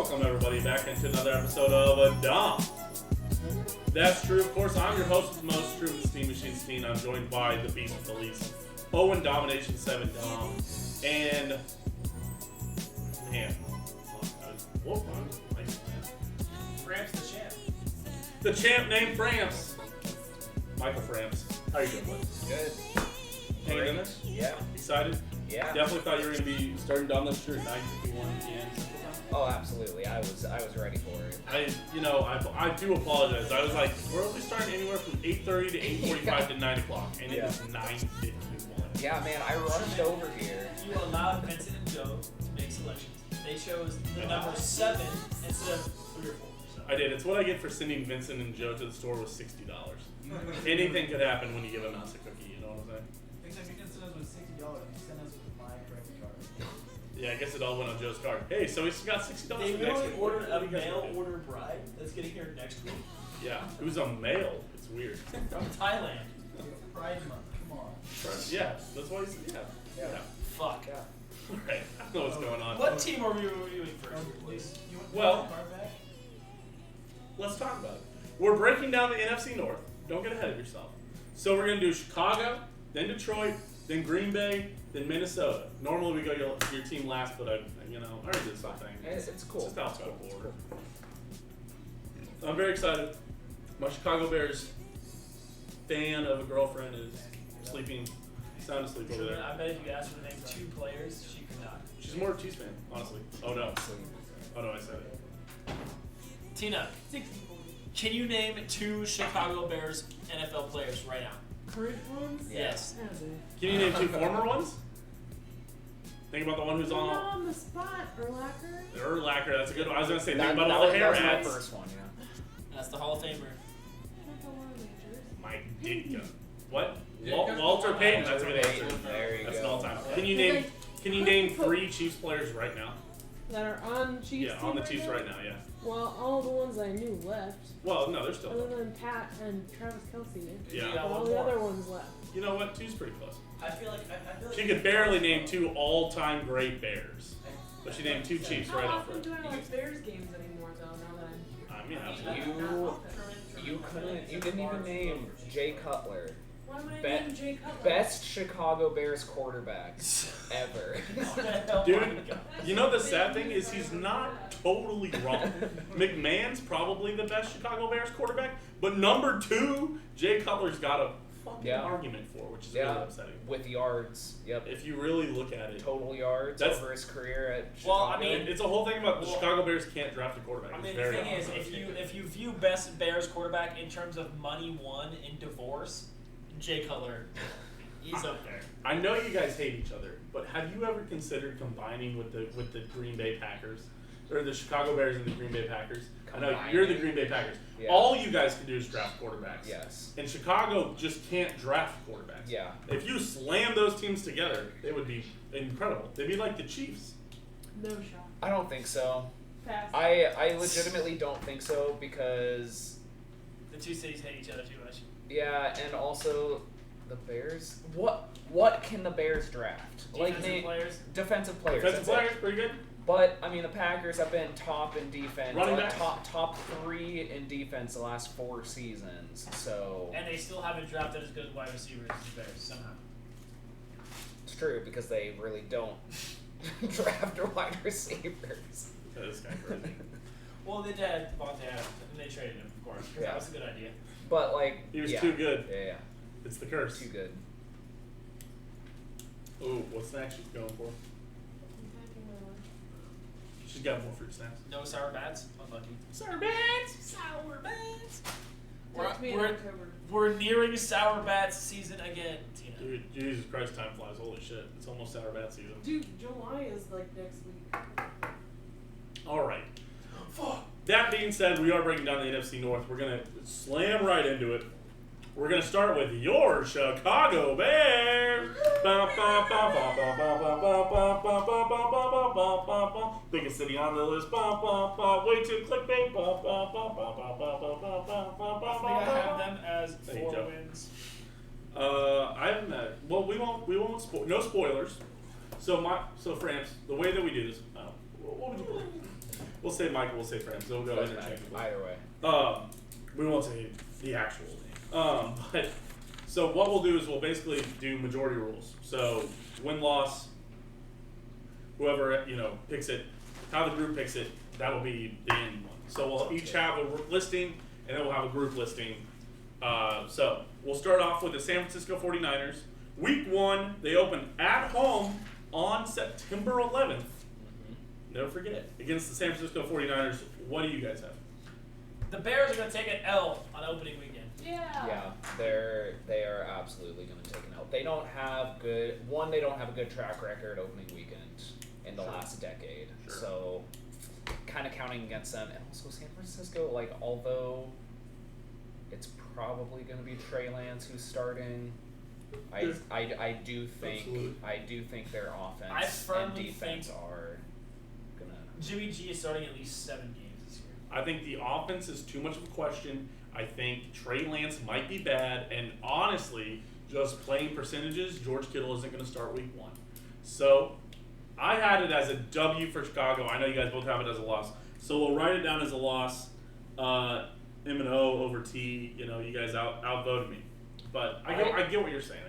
welcome everybody back into another episode of Dahm. That's true, of course. I'm your host with the most, true with the Steam Machine Steen. I'm joined by the beast with the least, Owen Domination 7 Dahm, and man, Frampss the champ. the champ named Frampss. Michael Frampss. How you doing, bud? Good. Hanging in there? Yeah. Excited? Yeah. Definitely thought you were going to be starting down this shirt at 9:51 p.m. Oh, absolutely. I was ready for it. I do apologize. I was like, we're only starting anywhere from 8:30 to 8:45 to 9 o'clock, and it was 9:51. Yeah, man. I rushed over here. You allowed Vincent and Joe to make selections. They chose the number 7 instead of 3 or 4. So. I did. It's what I get for sending Vincent and Joe to the store with $60. Anything could happen when you give a mouse a cookie. You know what I'm saying? Except you didn't send us with $60. You sent us with my credit card. Yeah, I guess it all went on Joe's card. Hey, so he's got $60 They for next literally week. ordered What a do you guys mail think? order bride that's getting here next week Yeah, who's a male? It's weird. from Thailand. Pride month, come on. Yeah, that's why he's yeah. Fuck. Yeah. Alright, I don't know what's going on. What team are we reviewing first, please? You want Well- the card back? Let's talk about it. We're breaking down the NFC North. Don't get ahead of yourself. So we're going to do Chicago, then Detroit, then Green Bay, then Minnesota. Normally we go your team last, but I already did something. It's cool. It's just alphabetical order. I'm very excited. My Chicago Bears fan of a girlfriend is sleeping, sound asleep over there. I bet if you asked her to name 2 players, she could not. She's more a Chiefs fan, honestly. Oh no. Oh no, I said it. Tina, can you name 2 Chicago Bears NFL players right now? Current ones? Yes. Can you name 2 former ones? Think about the one who's Not on on the spot, Urlacher. Urlacher. That's a good one. I was gonna say think That about all the hair was my ads. first one, yeah. That's the Hall of Famer. Mike Ditka. What? Ditka? Walter Payton. That's a good answer. There you That's go. an all-time. Can you name 3 Chiefs players right now? That are on Chiefs. Yeah, on the Chiefs right now. Yeah. Well, all the ones I knew left. Well, no, they're still. Other than Pat and Travis Kelce. Yeah. Yeah. All one the more. other ones left. You know what? 2's pretty close. I feel like She could barely name 2 all-time great Bears, but she named 2 Chiefs right off. How often do I watch Bears games anymore, though, now that I mean, absolutely. You didn't even name Jay Cutler. Why would I Be- name Jay Cutler? Best Chicago Bears quarterback ever. Dude, you know the sad thing is he's not totally wrong. McMahon's probably the best Chicago Bears quarterback, but number 2, Jay Cutler's got a fucking argument for, which is really upsetting. With yards. Yep. If you really look at it, Total yards That's- over his career at Chicago. Well, I mean, it's a whole thing about the Chicago Bears can't draft a quarterback. I It's mean, the very thing is, obvious. if you view best Bears quarterback in terms of money won in divorce, Jay Cutler, he's up there. I know you guys hate each other, but have you ever considered combining with the Green Bay Packers? Or the Chicago Bears and the Green Bay Packers? I know you're the Green Bay Packers. Yeah. All you guys can do is draft quarterbacks. Yes. And Chicago just can't draft quarterbacks. Yeah. If you slam those teams together, they would be incredible. They'd be like the Chiefs. No shot. I don't think so. Pass. I legitimately don't think so because The 2 cities hate each other too much. yeah, and also the Bears. What can the Bears draft? Defensive players. Defensive players. Defensive that's it. players, pretty good. But I mean, the Packers have been top in defense, Running backs. top 3 in defense the last 4 seasons. So And they still haven't drafted as good as wide receivers as the Bears somehow. it's true because they really don't draft wide receivers. That is kind of crazy. Well, they did Devontae Adams, and they traded him, of course, because Yeah. that was a good idea. But like He was yeah. too good. Yeah, It's the curse. too good. Ooh, what snack she's going for? She's got more fruit snacks. No sour bats? Unlucky. Sour bats! Sour bats! Talk to me in October. We're nearing sour bats season again, Tina. Dude, Jesus Christ, time flies. Holy shit. It's almost sour bat season. Dude, July is like next week. Alright. That being said, we are breaking down the NFC North. We're going to slam right into it. We're going to start with your Chicago Bears. Biggest city on the list. Way too clickbait. I think I have them as Thank you, 4 Joe. wins. I haven't. Well, we won't. No spoilers. So Frampss, the way that we do this, what would you? We'll say Michael. We'll say Frampss. They'll go Doesn't matter. interchangeable. Either way. We won't say the actual name. But so what we'll do is we'll basically do majority rules. So win loss, whoever picks it, how the group picks it, that will be the end one. So we'll each have a listing, and then we'll have a group listing. So we'll start off with the San Francisco 49ers. Week 1, they open at home on September 11th. Never forget it. Against the San Francisco 49ers. What do you guys have? The Bears are going to take an L on opening weekend. Yeah. Yeah, they are absolutely going to take an L. They don't have they don't have a good track record opening weekend in the last decade. Sure. So, kind of counting against them. And also San Francisco, although it's probably going to be Trey Lance who's starting, I do think their offense I firmly and defense think are going to... Jimmy G is starting at least 7 games this year. I think the offense is too much of a question. I think Trey Lance might be bad, and honestly, just playing percentages, George Kittle isn't going to start week 1. So, I had it as a W for Chicago. I know you guys both have it as a loss. So we'll write it down as a loss. M&O over T. You guys outvoted me. But I get what you're saying.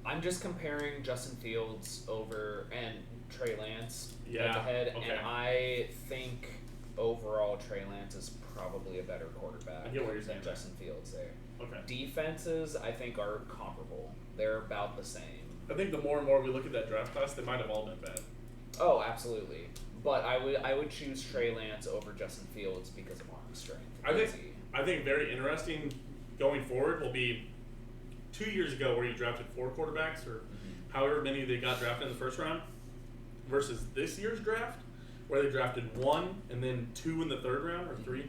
I'm just comparing Justin Fields and Trey Lance Yeah, head-to-head, okay. and I think overall Trey Lance is probably a better quarterback I get what you're saying. than Justin Fields there. Okay. Defenses, I think, are comparable. They're about the same. I think the more and more we look at that draft class, they might have all been bad. Oh, absolutely. But I would choose Trey Lance over Justin Fields because of arm strength. I think very interesting going forward will be 2 years ago where you drafted 4 quarterbacks or however many they got drafted in the first round versus this year's draft where they drafted 1 and then 2 in the third round or 3.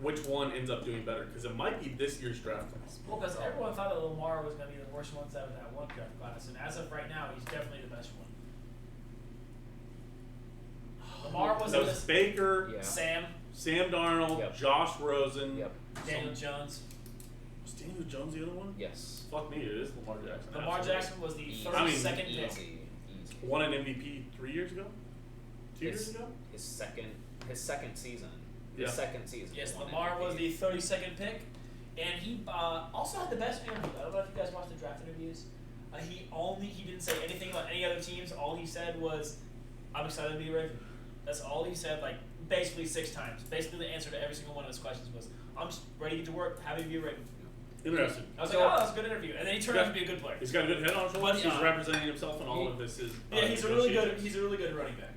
Which one ends up doing better? Because it might be this year's draft class. Well, because everyone thought that Lamar was going to be the worst ones out of that one draft class, and as of right now, he's definitely the best one. Lamar was That in was this. Baker, Yeah. Sam, Darnold, Yep. Josh Rosen. Yep. Daniel Jones. Was Daniel Jones the other one? Yes. Fuck me, it is Lamar Jackson. Lamar Absolutely. Jackson was the Easy. 32nd pick. Easy. Won an MVP 3 years ago? 2 years His- ago? His second season. Yeah. His second season. Yes, he won Lamar MVP. was the 32nd pick, and he also had the best interview. I don't know if you guys watched the draft interviews. He didn't say anything about any other teams. All he said was, "I'm excited to be a Raven." That's all he said, basically 6 times. Basically, the answer to every single one of his questions was, "I'm just ready to get to work, happy to be a Raven." Interesting. I was like, "Oh, that's a good interview," and then he turned out to be a good player. He's got a good head on his shoulders. But, He's representing himself in all of this. Yeah, he's a really good running back.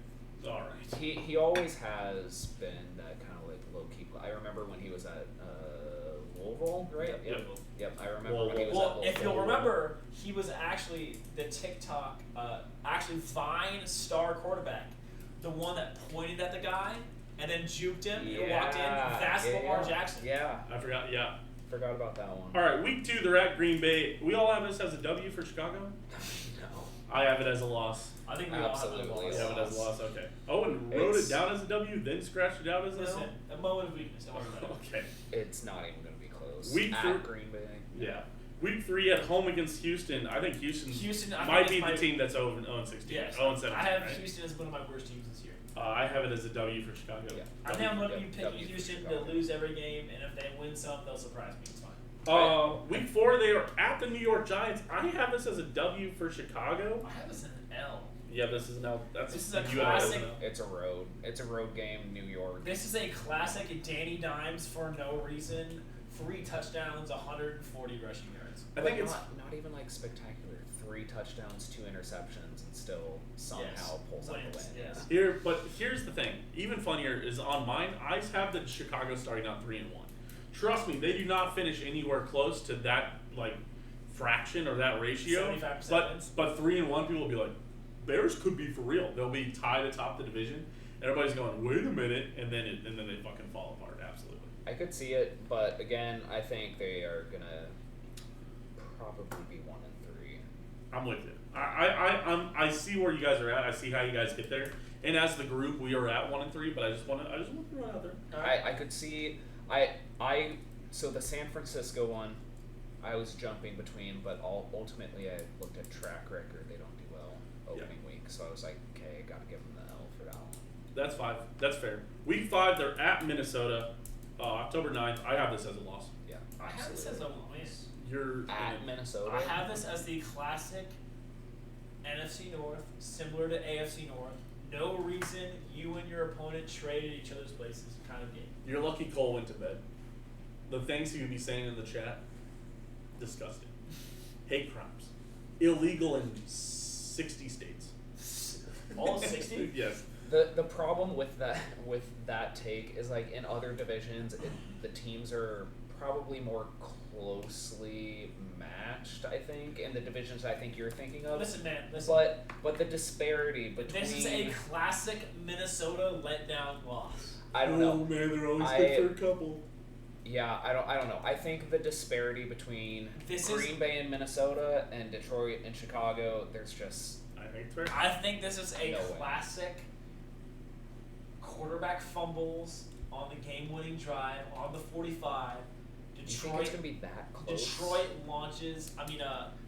All right. He always has been that kind of low key. I remember when he was at Louisville, right? Yep. I remember when he was at Well, Louisville. if you'll remember, he was actually the TikTok, Vine star quarterback, the one that pointed at the guy and then juked him and walked in. That's Lamar Jackson. Yeah, I forgot. Yeah. forgot about that one. All right, week 2, they're at Green Bay. We all have this as a W for Chicago. No. I have it as a loss. I think we all have Absolutely. a I loss. have it as a loss. Okay. Owen wrote It's- it down as a W, then scratched it out as an Listen, L. a moment of weakness. Don't worry about it. Okay. It's not even going to be close. Week At three- Green Bay. Yeah. Week 3 at home against Houston. I think Houston I might think be it's the team that's 0-16. Yes. 0-17. I have right? Houston as one of my worst teams this year. I have it as a W for Chicago. Yeah. I think I'm going to be Yep, picking W for Houston to Chicago. lose every game, and if they win some, they'll surprise me. It's fine. Week 4, they are at the New York Giants. I have this as a W for Chicago. I have this as an L. Yeah, this is now. That's This is a you have it as classic- an L. It's a road. It's a road game, New York. This is a classic Danny Dimes for no reason. 3 touchdowns, 140 rushing yards. I think it's not even like spectacular. 3 touchdowns, 2 interceptions, and still somehow Yes. pulls out the Wins, win. yes. here. But here's the thing. Even funnier is on mine. I have the Chicago starting out 3-1. Trust me, they do not finish anywhere close to that fraction or that ratio. 75% wins. But 3-1, people will be like, Bears could be for real. They'll be tied atop the division. Everybody's going, wait a minute, and then they fucking fall apart. Absolutely. I could see it, but again, I think they are gonna probably be 1-3. I'm with you. I see where you guys are at. I see how you guys get there. And as the group, we are at 1-3. But I just want to throw it out there. I could see so the San Francisco one, I was jumping between, but ultimately I looked at track record. They don't do well opening week, so I was like, okay, I gotta give them the L for that one. That's 5. That's fair. Week 5, they're at Minnesota, October 9th. I have this as a loss. Yeah, I have this as a win. You're at Minnesota. I have this as the classic NFC North, similar to AFC North. No reason you and your opponent traded each other's places kind of game. You're lucky Cole went to bed. The things he would be saying in the chat, disgusting. Hate crimes. Illegal in 60 states. All 60? Yes. The problem with that take is like in other divisions, the teams are probably more closely matched. I think in the divisions I think you're thinking of. Listen, man. Listen. But the disparity between This is a classic Minnesota letdown loss. I don't know. Oh man, they're always good for a couple. Yeah, I don't know. I think the disparity between Green Bay and Minnesota and Detroit and Chicago, there's just I think it's fair. I think this is a No way. classic quarterback fumbles on the game-winning drive on the 45. you think it's gonna be that close?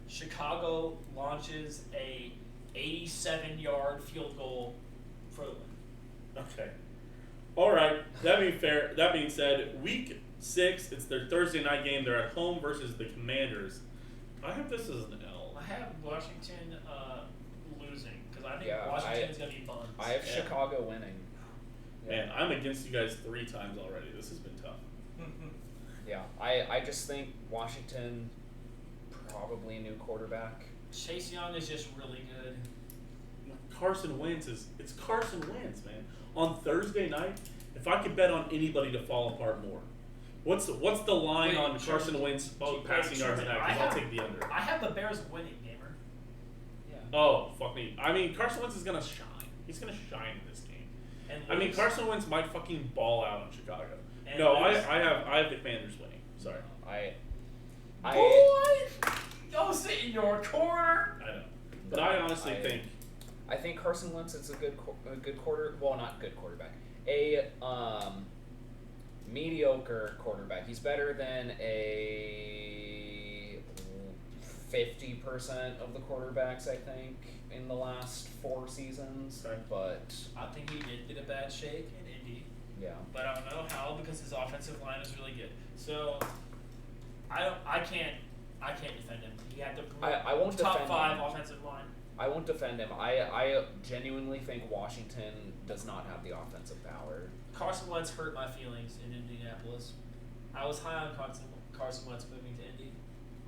Chicago launches a 87-yard field goal for the win. Okay. All right. That being said, week 6, it's their Thursday night game. They're at home versus the Commanders. I have this as an L. I have Washington losing because I think Yeah, Washington is going to be buns. I have Chicago winning. Man, I'm against you guys 3 times already. This has been tough. Yeah, I just think Washington probably a new quarterback. Chase Young is just really good. Carson Wentz it's Carson Wentz, man. On Thursday night, if I could bet on anybody to fall apart more, what's the line Wait, on Carson Wentz passing yards and that? 'Cause I'll take the under. I have the Bears winning, gamer. Yeah. Oh fuck me! I mean, Carson Wentz is gonna shine. He's gonna shine in this game. And I mean, lose. Carson Wentz might fucking ball out on Chicago. And No, I lose. have the Commanders winning. Sorry, Boy, go sit in your corner. I know, but I honestly think I think Carson Wentz is a good quarter. Well, not good quarterback. A mediocre quarterback. He's better than a 50% of the quarterbacks I think in the last 4 seasons. Okay. But I think he did get a bad shake in Indy, yeah, but I don't know how because his offensive line is really good. So I can't defend him. He had the I won't top defend 5 him. offensive line. I won't defend him. I genuinely think Washington does not have the offensive power. Carson Wentz hurt my feelings in Indianapolis. I was high on Carson Wentz moving to Indy.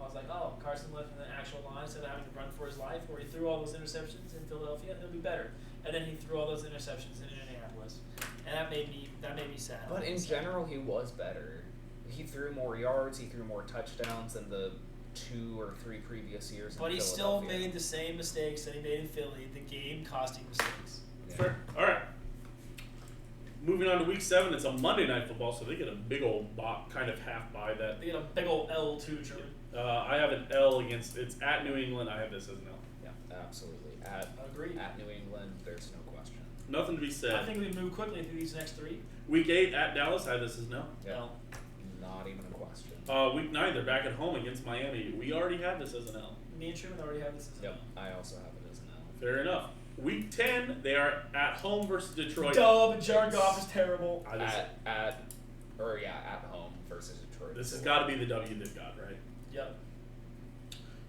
I was like, oh, Carson Wentz in the actual line instead of having to run for his life, where he threw all those interceptions in Philadelphia, he'll be better. And then he threw all those interceptions in Indianapolis, and that made me sad. But in general, he was better. He threw more yards. He threw more touchdowns than the 2 or 3 previous years. But in he still Philadelphia. made the same mistakes that he made in Philly, the game-costing mistakes. Yeah. fair. All right. Moving on to week 7, it's a Monday night football, so they get a big old kind of half bye that. They get a big old L too, Truman. I have an L it's at New England. I have this as an L. Yeah, absolutely. Agreed. At New England, there's no question. Nothing to be said. I think we move quickly through these next 3. Week 8 at Dallas. I have this as no. Yeah. L. Not even a question. Week 9 they're back at home against Miami. We already have this as an L. Me and Truman already have this as Yep, an I also have it as an L. Fair enough. Week 10 they are at home versus Detroit. Dub. Jared Goff is terrible. At home versus Detroit. This has got to be the W they've got, right? Yep.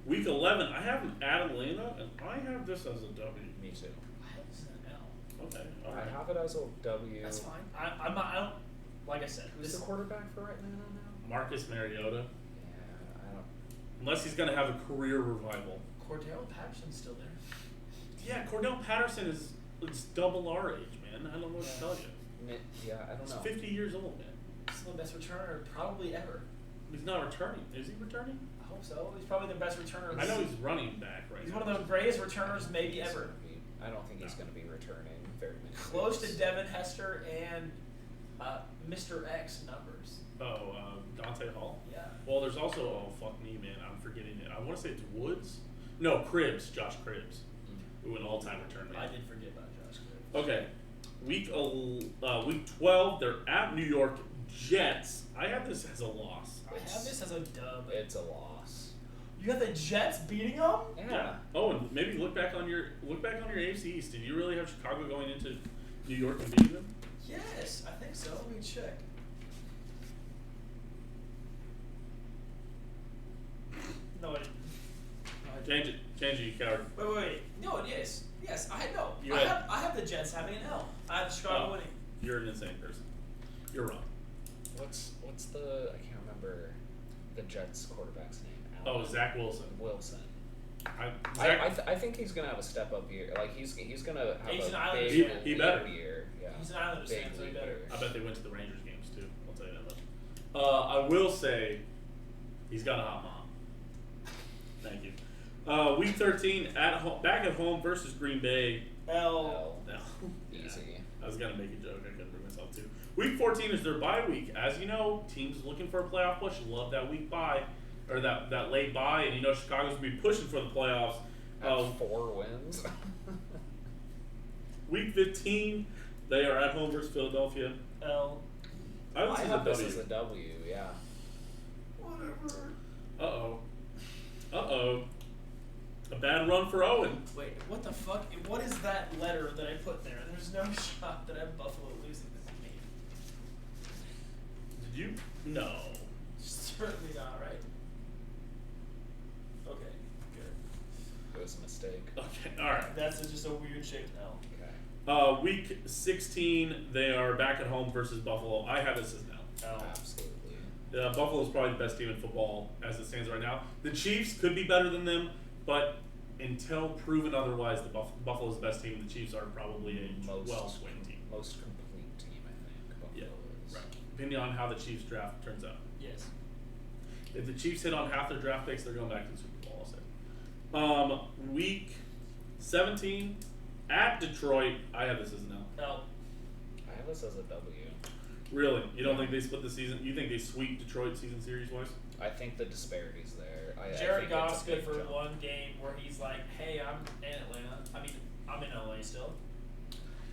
Week 11 I have an at Atlanta, and I have this as a W. Me too. I have this as an L. Okay. All I right. have it as a W. That's fine. I'm not. I don't. Like I said, Who's the quarterback for right now? Marcus Mariota. Yeah, I don't. Unless he's going to have a career revival. Cordell Patterson's still there. Yeah, Cordell Patterson is double our age, man. I don't know what to tell you. Yeah, I don't He's know. 50 years old, man. Still the best returner probably ever. He's not returning. Is he returning? I hope so. He's probably the best returner. I know he's running back right He's now. one of the greatest returners maybe He's ever. gonna be- I don't think he's going to be returning very many. Close to weeks. Devin Hester and Mr. X numbers. Oh, Dante Hall? Yeah. Well, there's also, oh, fuck me, man. I'm forgetting it. I want to say it's Woods. No, Cribbs. Josh Cribbs. Who an all-time return man. I did forget about Josh Cribbs. Okay. Week 12, they're at New York Jets. I have this as a loss. I have this as a dub. It's a loss. You got the Jets beating them? Yeah. Oh, and maybe look back on your AFC East. Did you really have Chicago going into New York can beat them? Yes, I think so. Let me check. No, it Change it, you coward. Wait. No, it is. Yes, I know. You I had- have the Jets having an L. I have Chicago Oh. winning. You're an insane person. You're wrong. What's the I can't remember the Jets quarterback's name. Oh, Zach Wilson. Wilson. Zach, I think he's gonna have a step up year. Like he's gonna have He's an a Islanders big fan. He better. year. Yeah. He's an Islanders Big fan, so he league better. year. I bet they went to the Rangers games too. I'll tell you that much. I will say, he's got a hot mom. Thank you. Week 13 back at home versus Green Bay. L. No. Easy. I was gonna make a joke. I couldn't bring myself to. Week 14 is their bye week. As you know, teams looking for a playoff push love that week bye, or that late bye, and you know Chicago's gonna be pushing for the playoffs. Have 4 wins. Week 15, they are at home versus Philadelphia. L. I would say have the this W. as a W. Yeah. Whatever. Uh-oh. A bad run for Owen. Wait, what the fuck? What is that letter that I put there? There's no shot that I have Buffalo losing this game. Did you? No. Certainly not, right? Okay, good. It was a mistake. Okay, alright. That's just a weird shaped L. Okay. Week 16, they are back at home versus Buffalo. I have this as now. L. Absolutely. Buffalo's probably the best team in football as it stands right now. The Chiefs could be better than them, but until proven otherwise, the Buffalo's the best team. The Chiefs are probably a well-swing team. Most complete team, I think. Buffalo is. Right. Depending on how the Chiefs draft turns out. Yes. If the Chiefs hit on half their draft picks, they're going back to the Super Bowl, I'll say. Week 17, at Detroit, I have this as an L. L. I have this as a W. Really? You don't think they split the season? You think they sweep Detroit season series-wise? I think the disparity's there. I Jared think Goff's it's a good big for jump. one game where he's like, hey, I'm in Atlanta. I mean, I'm in LA still.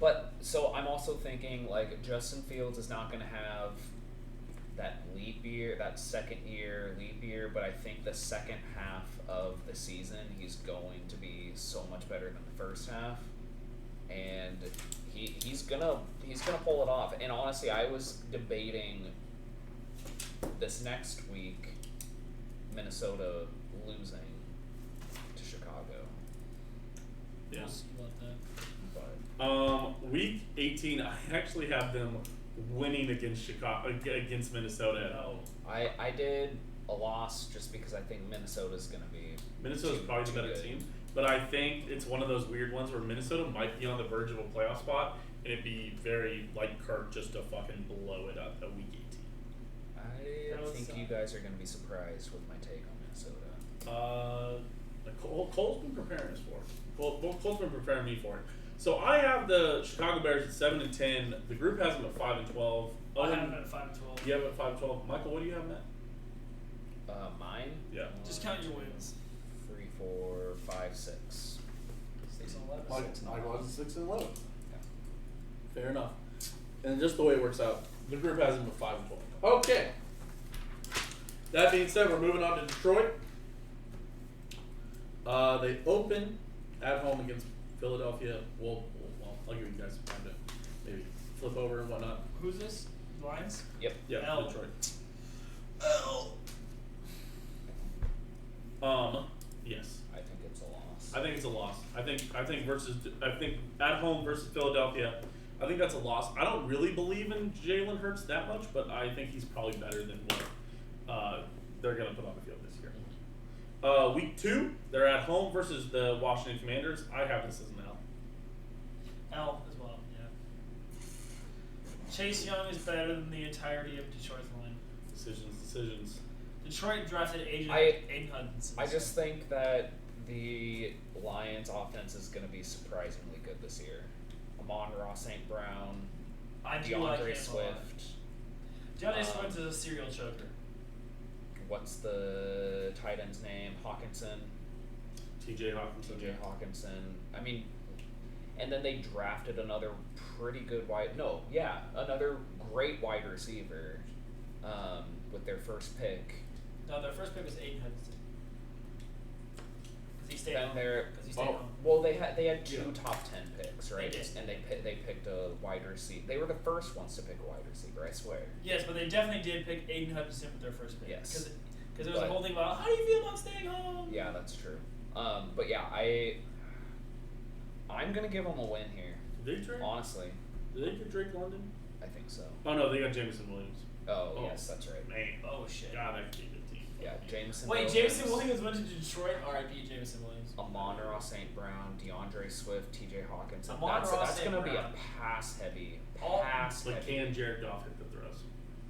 But so I'm also thinking like Justin Fields is not going to have that leap year, that second year leap year, but I think the second half of the season he's going to be so much better than the first half, and he's gonna pull it off. And honestly, I was debating this next week Minnesota losing to Chicago, Yeah. We'll see about that. but Week 18, I actually have them winning against against Minnesota. No. I did a loss just because I think Minnesota's gonna be Minnesota's too- probably the too better good. team, but I think it's one of those weird ones where Minnesota might be on the verge of a playoff spot, and it'd be very like Kirk just to fucking blow it up at week 18. I That was, think you guys are gonna be surprised with my take on Minnesota. Cole's been preparing us for it. Cole's been preparing me for it. So I have the Chicago Bears at 7-10. The group has them at 5-12. I have him at 5-12. You have it at 5-12. Michael, what do you have, Matt? Mine. Yeah. Just count your wins. 3, 4, 5, 6. 6 and 11. Michael has a 6-11. Fair enough. And just the way it works out, the group has them at 5-12. Okay. That being said, we're moving on to Detroit. They open at home against Philadelphia. Well, I'll give you guys time to maybe flip over and whatnot. Who's this? Lions? Yep. Yeah, L. Detroit. L. Yes. I think it's a loss. I think it's a loss. I think at home versus Philadelphia, I think that's a loss. I don't really believe in Jalen Hurts that much, but I think he's probably better than what they're gonna put on the field this year. Week 2, they're at home versus the Washington Commanders. I have this as an L. L as well, yeah. Chase Young is better than the entirety of Detroit's line. Decisions. Detroit drafted Aiden Hudson. I just think that the Lions' offense is going to be surprisingly good this year. Amon-Ra St. Brown, I do like him DeAndre a lot. Swift. DeAndre Swift is a serial choker. What's the tight end's name? Hawkinson. TJ Hawkinson. TJ Hawkinson. I mean, and then they drafted another pretty good another great wide receiver with their first pick. No, their first pick was Aiden Hudson. Because he stayed Then home. they're Because he stayed home. well, they had two Yeah. top 10 picks, right? They did. And they picked a wide receiver. They were the first ones to pick a wide receiver, I swear. Yes, but they definitely did pick Aiden Hutchinson with their first pick. Yes. Because there was a whole thing about, how do you feel about staying home? Yeah, that's true. But yeah, I'm gonna give them a win here. Did they trade? Honestly, Did they get Drake London? I think so. Oh no, they got Jameson Williams. Oh, Oh. yes, that's right. Man, Oh, shit. God, that could be a good team. Yeah, Jameson. Wait, Williams, Jameson Williams went to Detroit? R.I.P. Jameson Williams. Amon-Ra St. Brown, DeAndre Swift, T.J. Hawkinson. Amon-Ra That's St. gonna be a Brown. pass heavy. All- Pass But heavy. can Jared Goff hit the throws?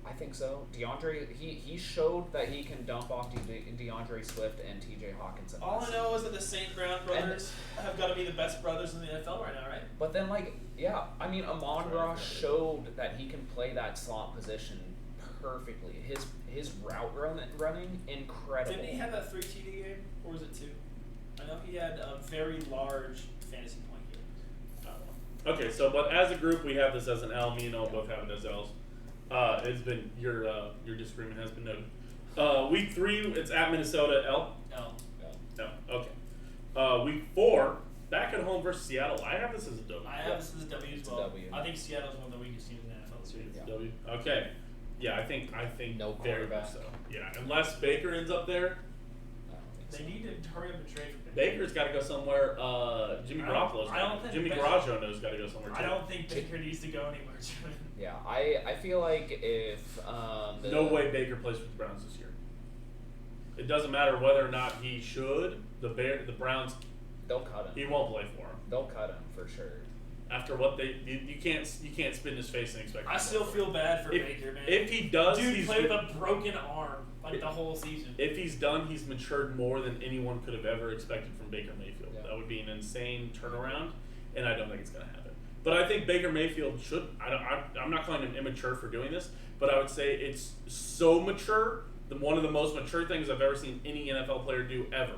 I think so. DeAndre, he showed that he can dump off DeAndre Swift and T.J. Hawkinson. All I last know is that the St. Brown brothers have got to be the best brothers in the NFL right now, right? But then, I mean, Amon-Ra showed that he can play that slot position perfectly. His route running, incredible. Didn't he have that 3 TD game? Or was it 2? I know he had a very large fantasy point game. I don't know. Okay, so but as a group, we have this as an L. Me and Noah both have it as L's. It's been your disagreement has been noted. Week 3, it's at Minnesota. L. No. No. Okay. Week 4, back at home versus Seattle. I have this as a W. I have this as a W as It's a well. W. I think Seattle's one of the weakest teams in the NFL this year. Yeah. W. Okay. Yeah, I think No very much quarterback. so. Yeah, unless Baker ends up there, I don't think They so. need to hurry up and trade for Baker. Baker's got to go somewhere. Jimmy I don't- Garoppolo's I don't think Jimmy Baker- Garoppolo's got to go somewhere too. I don't think Baker needs to go anywhere. Yeah, I feel like if No way Baker plays for the Browns this year. It doesn't matter whether or not he should. The Browns, they'll cut him. he won't play for him. They'll cut him for sure. After what you can't spit in his face and expect. I him to still play. feel bad for If- Baker, man. If he does, Dude he's played with a broken arm like the whole season. If he's done, he's matured more than anyone could have ever expected from Baker Mayfield. Yeah. That would be an insane turnaround, and I don't think it's going to happen. But I think Baker Mayfield should. I'm not calling him immature for doing this, but I would say it's so mature. One of the most mature things I've ever seen any NFL player do ever.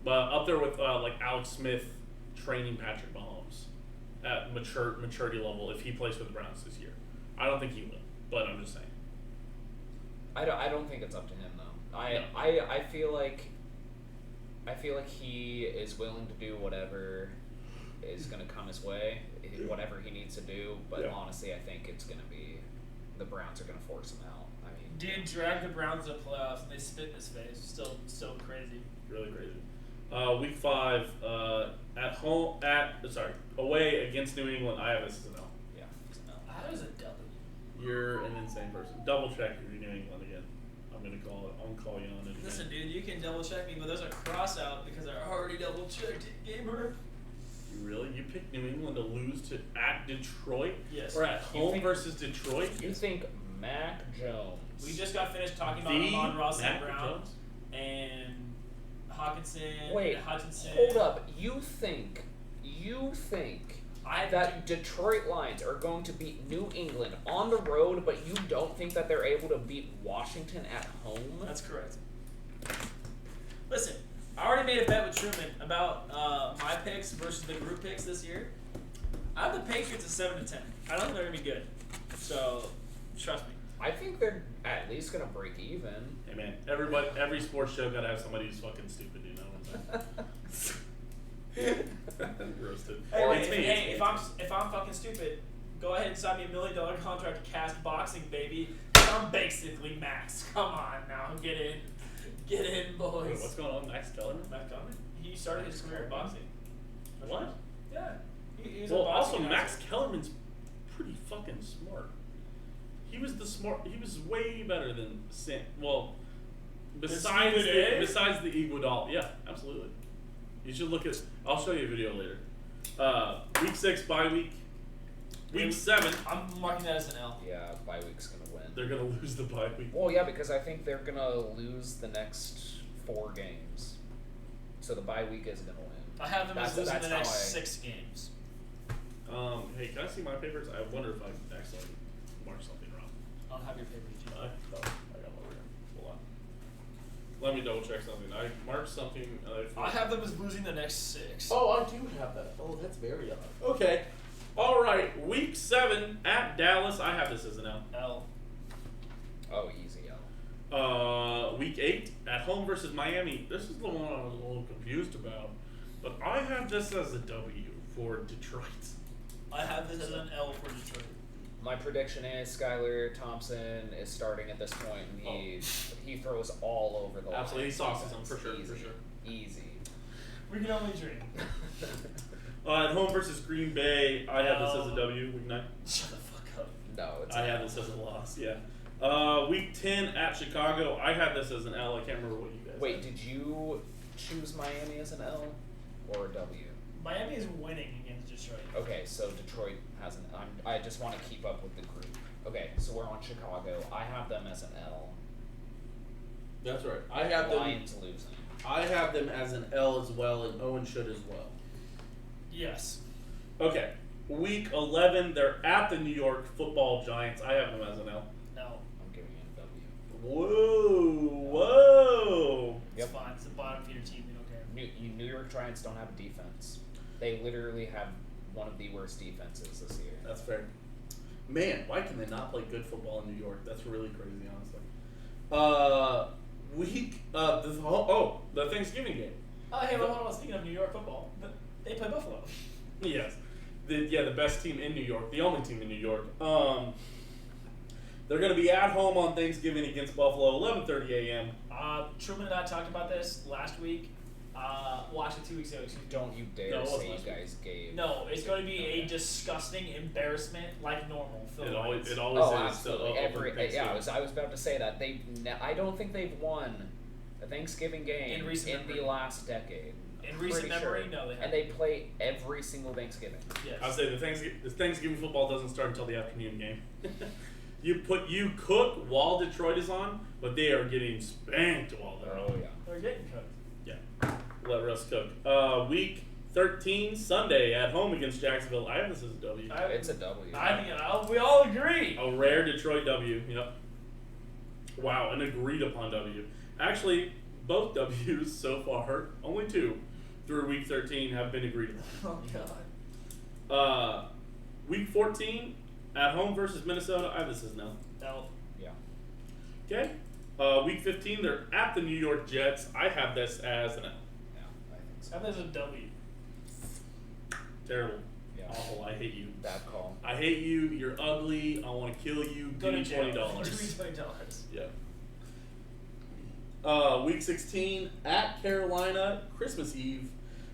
But up there with like Alex Smith training Patrick Mahomes at maturity level if he plays for the Browns this year. I don't think he will, but I'm just saying. I don't think it's up to him though. No. I feel like he is willing to do whatever is going to come his way, whatever he needs to do. But Yeah. honestly, I think it's going to be the Browns are going to force him out. I mean, Dude dragged the Browns to the playoffs and they spit in his face. Still so crazy. Really crazy. Week 5, away against New England. I have this as an L. yeah. I thought it was a W. You're an insane person. Double check if you're New England again. I'm gonna call you on it. Listen, dude, you can double check me, but there's a cross out because I already double checked it, gamer. You really? You picked New England to lose to at Detroit? Yes. Or at You home think- versus Detroit? You think Mac Jones? We just got finished talking about The Amon-Ra St. Mac Brown Jones? and Hawkinson. Wait, Hutchinson. hold up. You think I that Detroit Lions are going to beat New England on the road, but you don't think that they're able to beat Washington at home? That's correct. Listen, I already made a bet with Truman about my picks versus the group picks this year. I have the Patriots at 7-10. I don't think they're gonna be good. So trust me. I think they're at least going to break even. Hey man, every sports show gotta have somebody who's fucking stupid, you know what I'm saying? Roasted. Hey, Or wait, it's me, hey, it's me. if I'm fucking stupid, go ahead and sign me $1 million contract to cast boxing, baby. I'm basically Max. Come on now, get in, boys. Wait, what's going on, Max Kellerman? Max Kellerman? He started his career in boxing. What? Yeah. He was a Well, also boxing Max announcer. Kellerman's pretty fucking smart. He was way better than Sam. Well, besides Stephen A? the Iguodala, yeah, absolutely. You should look at. I'll show you a video later. Week 6 bye week. Week 7, I'm marking that as an L. Yeah, bye week's going to win. they're gonna lose the bye week. Well, yeah, because I think they're going to lose the next 4 games. So the bye week is going to win. I have them as losing That's the next how I- 6 games. Hey, can I see my papers? I wonder if I accidentally marked something wrong. I don't have your papers. Too. I got them over here. Hold on. Let me double check something. I marked something. I have them as losing the next 6. Oh, I do have that. Oh, that's very odd. Okay. All right. Week 7 at Dallas. I have this as an L. L. Oh, easy, L. Week 8 at home versus Miami. This is the one I was a little confused about, but I have this as a W for Detroit. I have this as an L for Detroit. My prediction is Skylar Thompson is starting at this point, and he throws all over the line. Absolutely, he sauces them for sure. Easy. We can only dream. At home versus Green Bay, I have this as a W. Week 9. Shut the fuck up. No, it's I have this as a loss. Yeah. Week 10 at Chicago, I have this as an L. I can't remember what you guys. Wait, had. did you choose Miami as an L or a W? Miami is winning against Detroit. Okay, so Detroit has an. I just want to keep up with the group. Okay, so we're on Chicago. I have them as an L. That's right. I have them. Lions losing. I have them as an L as well, and Owen should as well. Yes. Okay. Week 11, they're at the New York Football Giants. I have them as an L. No. I'm giving it a W. Whoa. It's fine. It's a bottom feeder team. We don't care. New York Giants don't have a defense. They literally have one of the worst defenses this year. That's fair. Man, why can they not play good football in New York? That's really crazy, honestly. The Thanksgiving game. Oh, hey, hold on. Speaking of New York football, they play Buffalo. Yes. The best team in New York. The only team in New York. They're going to be at home on Thanksgiving against Buffalo, 11:30 a.m. Truman and I talked about this last week. Well, actually 2 weeks ago. Excuse me. Don't you dare No, it wasn't say you last week. guys gave. No, it's going to be a disgusting embarrassment like normal. For the Lions. It always Oh, is. absolutely. I was about to say that I don't think they've won a Thanksgiving game In recent the memory. last decade. In recent Pretty memory, sure. no, they haven't. And they play every single Thanksgiving. Yes. I'll say the Thanksgiving football doesn't start until the afternoon game. You cook while Detroit is on, but they are getting spanked while they're Oh on. yeah. They're getting cooked. Yeah. Let Russ cook. Week 13, Sunday at home against Jacksonville. I have this as a W. It's a W. I think we all agree. A rare Detroit W. Yep. Wow, an agreed upon W. Actually, both W's so far, only 2 through week 13 have been agreed upon. Oh god. Week 14 at home versus Minnesota. I have this as an L. L. Yeah. Okay. Week 15, they're at the New York Jets. I have this as an L. Yeah, I think I so. have this as a W. Terrible. Yeah. Awful. I hate you. Bad call. I hate you. You're ugly. I want to kill you. Go Give me to jail. $20. Give me $20. Yeah. Week 16 at Carolina, Christmas Eve.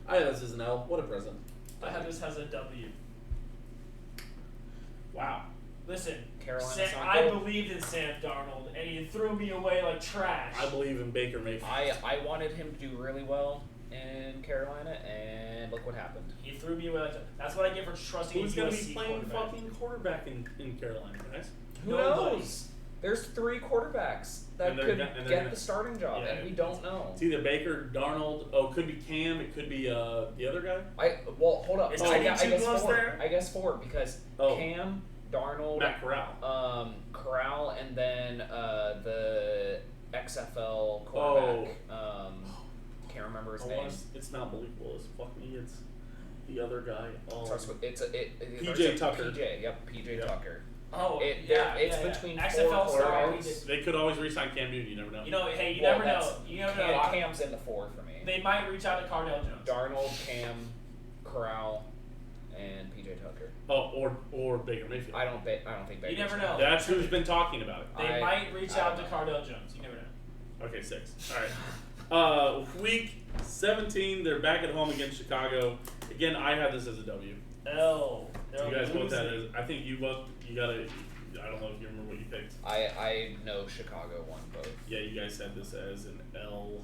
I have this as an L. What a present. I have this as a W. Wow. Listen, Carolina's not I good. believed in Sam Darnold, and he threw me away like trash. I believe in Baker Mayfield. I wanted him to do really well in Carolina, and look what happened. He threw me away like trash. That's what I get for trusting Who's a going to USC be playing quarterback. fucking quarterback in Carolina, guys? Who Nobody. knows? There's 3 quarterbacks that And they're could gonna- and they're get gonna- the starting job, Yeah, and we don't know. It's either Baker, Darnold. Oh, it could be Cam. It could be the other guy. Hold up. Is I Teddy guess Two Gloves 4. there? I guess 4 because Oh. Cam, Darnold, Matt Corral. Corral, and then the XFL quarterback. Can't remember his name. It's not believable as fuck me. It's the other guy. Starts with PJ Tucker. PJ Yep. Tucker. Oh, It's between XFL 4 star. quarterbacks. They could always re-sign Cam Newton. You never know. You know, hey, you Well, never know. You never know. Cam's in the 4 for me. They might reach out to Cardell Jones. Darnold, Cam, Corral, and PJ Tucker. Oh, or Baker Mayfield. I don't think Baker's You never gonna- know. That's who's been talking about it. They might reach I out don't to know. Cardell Jones. You never know. Okay, 6. All right. Week 17, they're back at home against Chicago. Again, I have this as a W. L. You guys both had it. I think you both. You gotta. I don't know if you remember what you picked. I know Chicago won both. Yeah, you guys had this as an L.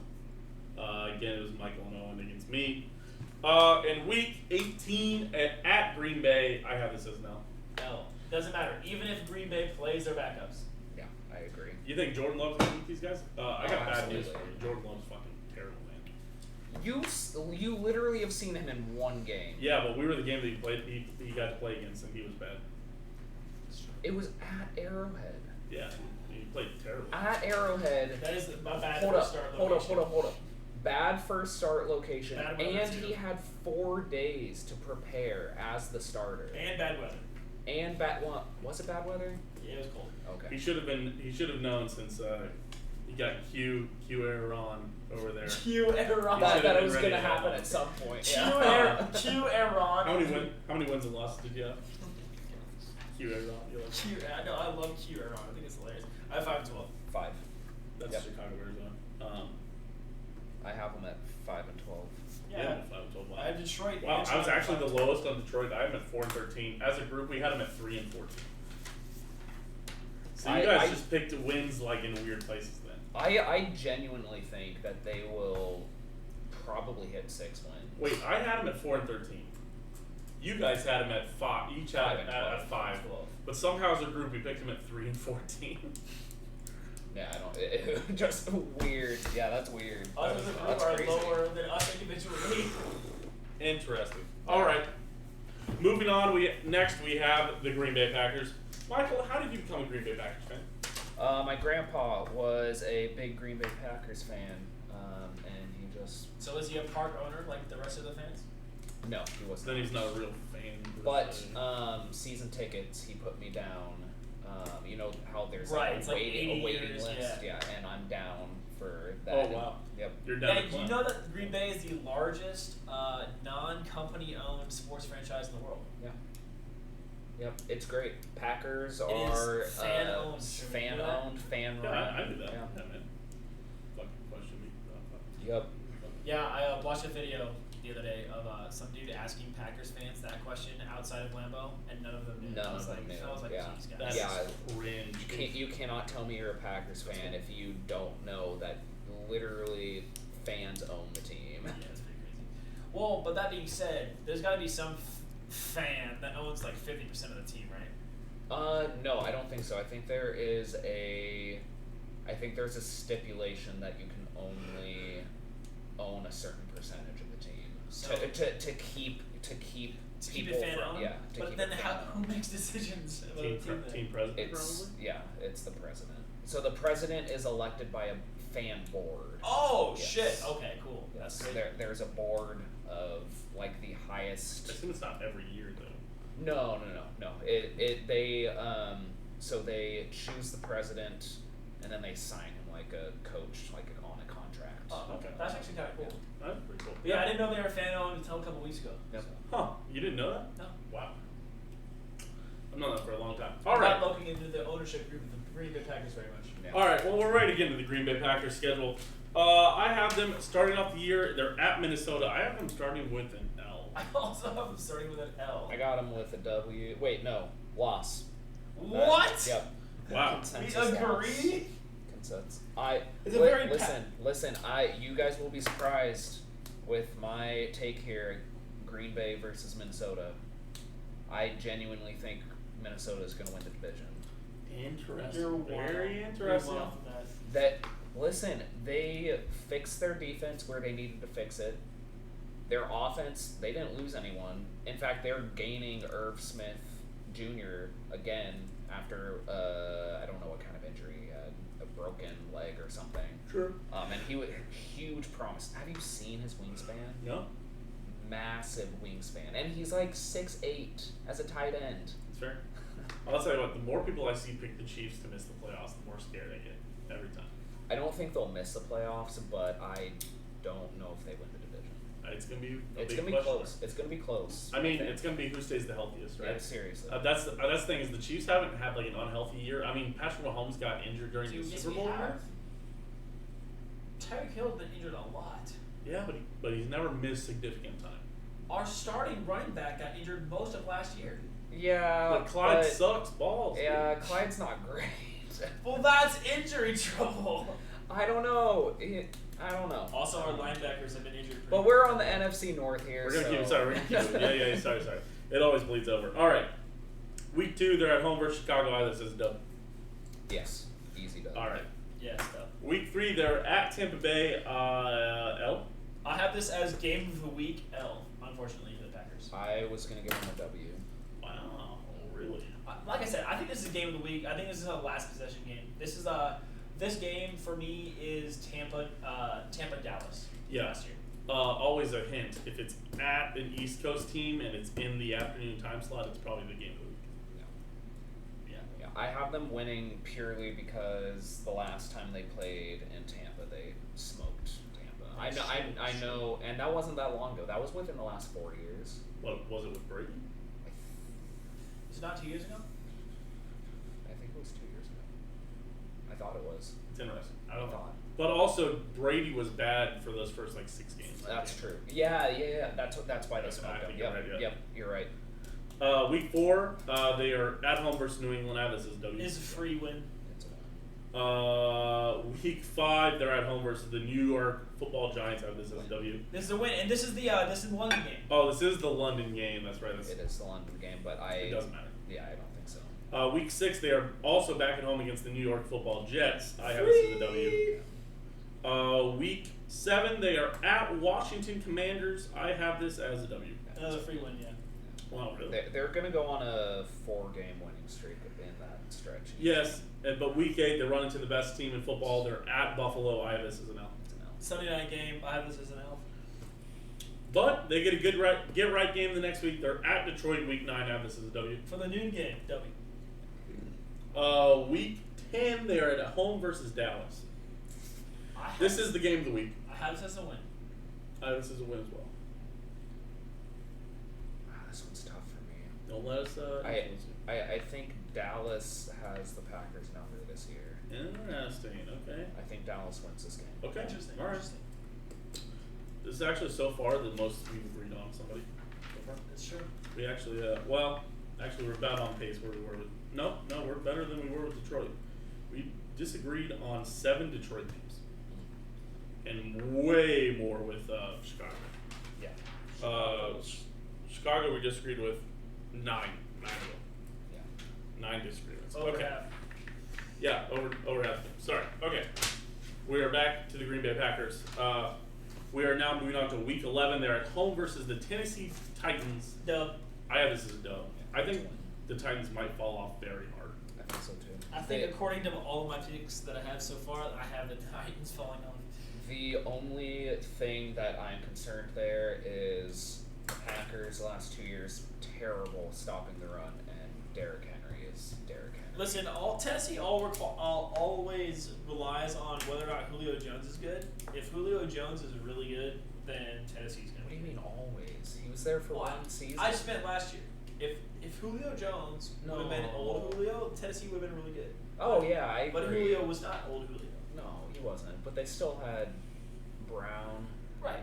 Again, it was Michael and Owen against me. In week 18 at Green Bay, I have this as an L. L. Doesn't matter. Even if Green Bay plays their backups. Yeah, I agree. You think Jordan Love's gonna beat these guys? I got bad news for absolutely. you. Jordan Love's fucking terrible, man. You literally have seen him in one game. Yeah, but we were the game that he played. He got to play against, and he was bad. It was at Arrowhead. Yeah, he played terrible. At Arrowhead. That is my bad Hold first up, start hold up, location. hold up. Bad first start location, Bad weather, and too. he had 4 days to prepare as the starter. And bad weather. Was it bad weather? Yeah, it was cold. Okay. He should have known since You got Q Aaron over there. Q Aaron. That it was ready gonna to happen have at some point. Q Yeah. Aaron. How many wins and losses did you have? Q Aaron. You like Q. I know. I love Q Aaron. I think it's hilarious. I have 5-12. 5. That's Yep. Chicago Arizona. I have them at 5 and 12. Yeah. 5-12. I have Detroit. Wow, and I was actually the 5-12. lowest on Detroit. I am at 4-13. As a group, we had them at 3-14. So you guys just picked wins like in weird places then. I genuinely think that they will probably hit 6 wins. Wait, I had them at 4-13. You guys had them at 5. Each had 5 them and at 5. 12. But somehow as a group, we picked them at 3-14. Yeah, I don't. Just weird. Yeah, that's weird. Us as a group That's are crazy. lower than us individually. Interesting. All right. Moving on. Next we have the Green Bay Packers. Michael, how did you become a Green Bay Packers fan? My grandpa was a big Green Bay Packers fan, and he just So is he a park owner like the rest of the fans? no, he wasn't. Then he's not a real fan. But season tickets, he put me down. You know how there's Right, like it's a like waiting, 80 a waiting years, list, yeah. and I'm down for that. Oh wow. Yep. You're down. Yeah, to do you climb. know that Green Bay is the largest non-company owned sports franchise in the world? Yep, it's great. Packers is are fan-owned, fan you know that? owned, fan Yeah, run. I knew that. Yeah. Yeah, man. Fucking question me. Yep. Yeah, I watched a video the other day of some dude asking Packers fans that question outside of Lambeau, and none of them knew. None I was of like, them knew, I was like, yeah. geez, guys. That's Yeah. cringe. You cannot tell me you're a Packers fan if you don't know that literally fans own the team. Yeah, it's pretty crazy. Well, but that being said, there's got to be some fan that owns like 50% of the team, right? No, I don't think so. I think there's a stipulation that you can only own a certain percentage of the team So- to keep To keep people it fan from, owned? yeah. To But keep then it fan who owned. makes decisions about the team? Team president, It's probably? it's the president. So the president is elected by a fan board. Oh Yes. shit! Okay, cool. That's Yes, great. there's a board of like the highest. I assume it's not every year though. No. So they choose the president, and then they sign him like a coach, like on a contract. Oh, okay. Okay. That's actually kind of cool. That's pretty cool. Yeah, I didn't know they were fan owned until a couple weeks ago. Yep. Huh? You didn't know that? No. Wow. I've known that for a long time. I'm All right. not looking into the ownership group of the Green Bay Packers very much. Yeah. All right. Well, we're ready to get into the Green Bay Packers schedule. I have them starting off the year. They're at Minnesota. I have them starting with an L. I also have them starting with an L. I got him with a W. Wait, no, loss. What? Yep. Wow. We Consensus loss. agree? Consensus. It's a very listen. You guys will be surprised with my take here. Green Bay versus Minnesota. I genuinely think Minnesota is going to win the division. Interesting. You're Very wild. interesting. You're wild for that. That listen, they fixed their defense where they needed to fix it. Their offense, they didn't lose anyone. In fact, they're gaining Irv Smith Jr. again after I don't know what kind of injury he had, a broken leg or something. Sure. And he was huge promise. Have you seen his wingspan? No. Massive wingspan, and he's like 6'8" as a tight end. It's fair. I'll tell you what. The more people I see pick the Chiefs to miss the playoffs, the more scared I get every time. I don't think they'll miss the playoffs, but I don't know if they win the division. It's gonna be. A It's big gonna be question. close. It's gonna be close. I mean, think. it's gonna be who stays the healthiest, right? Yeah, seriously. That's the thing is the Chiefs haven't had like an unhealthy year. I mean, Patrick Mahomes got injured during Dude, the yes, Super we Bowl. have. Tyreek Hill's been injured a lot. Yeah, but he's never missed significant time. Our starting running back got injured most of last year. Yeah, But Clyde but- sucks balls. dude. Yeah, Clyde's not great. Well, that's injury trouble. I don't know. I don't know. Also, our linebackers have been injured. But we're on the NFC North here. We're gonna so. keep it. Sorry, we're gonna keep it. Yeah. Sorry. It always bleeds over. All right. Week 2, they're at home versus Chicago. This is dub. Yes, easy dub. All right. Yeah, stuff. Week 3, they're at Tampa Bay. L. I have this as game of the week L, unfortunately, for the Packers. I was gonna give him a W. Wow. Really? Like I said, I think this is game of the week. I think this is a last possession game. This game for me is Tampa Dallas. Yeah. Last year. Always a hint. If it's at an East Coast team and it's in the afternoon time slot, it's probably the game of the week. Yeah. Yeah. I have them winning purely because the last time they played in Tampa, they smoked Tampa. I know, and that wasn't that long ago. That was within the last 4 years. What was it with Brady? Is it not 2 years ago? I think it was 2 years ago. I thought it was. It's interesting. I don't know. thought. But also, Brady was bad for those first 6 games. That's true. Yeah. That's why they smoked them. You're right, yeah. Yep. You're right. Week 4, they are at home versus New England. This is W. It's a free win. It's a win. Week 5, they're at home versus the New York Football Giants. This is W. This is a win, and this is the London game. Oh, this is the London game. That's right. It is the London game, but It doesn't matter. Yeah, I don't think so. Week 6, they are also back at home against the New York Football Jets. I have this as a W. Week 7, they are at Washington Commanders. I have this as a W. Another free win, yeah. Wow, really? They're going to go on a 4-game winning streak in that stretch. Yes, but Week 8, they run into the best team in football. They're at Buffalo. I have this as an L. It's an L. Sunday night game. I have this as an L. But they get a good get right game the next week. They're at Detroit Week 9. I have this as a W. For the noon game, W. Week 10, they are at home versus Dallas. This is the game of the week. I have this as a win. I have this as a win as well. This one's tough for me. Don't let us. I think Dallas has the Packers number this year. Interesting. Okay. I think Dallas wins this game. Okay. Interesting. All right. Interesting. This is actually so far the most we've agreed on somebody. So far. That's true. We actually, we're about on pace where we were with. No, we're better than we were with Detroit. We disagreed on 7 Detroit teams, and way more with Chicago. Yeah. Chicago we disagreed with 9 of them. Yeah. 9 disagreements. Over Okay. half. Yeah, over half of them. Sorry. Okay. We are back to the Green Bay Packers. We are now moving on to Week 11. They're at home versus the Tennessee Titans. Dub. I have this as a dub. I think the Titans might fall off very hard. I think so too. I think according to all of my picks that I have so far, I have the Titans falling off. The only thing that I'm concerned there is the Packers the last 2 years terrible stopping the run, and Derrick Henry is Derrick Henry. Listen, Tennessee always relies on whether or not Julio Jones is good. If Julio Jones is really good, then Tennessee's going to What do be you mean good. always? He was there for one season. I just meant last year. If Julio Jones would have been old Julio, Tennessee would have been really good. Oh yeah, I agree. But Julio was not old Julio. No, he wasn't. But they still had Brown. Right.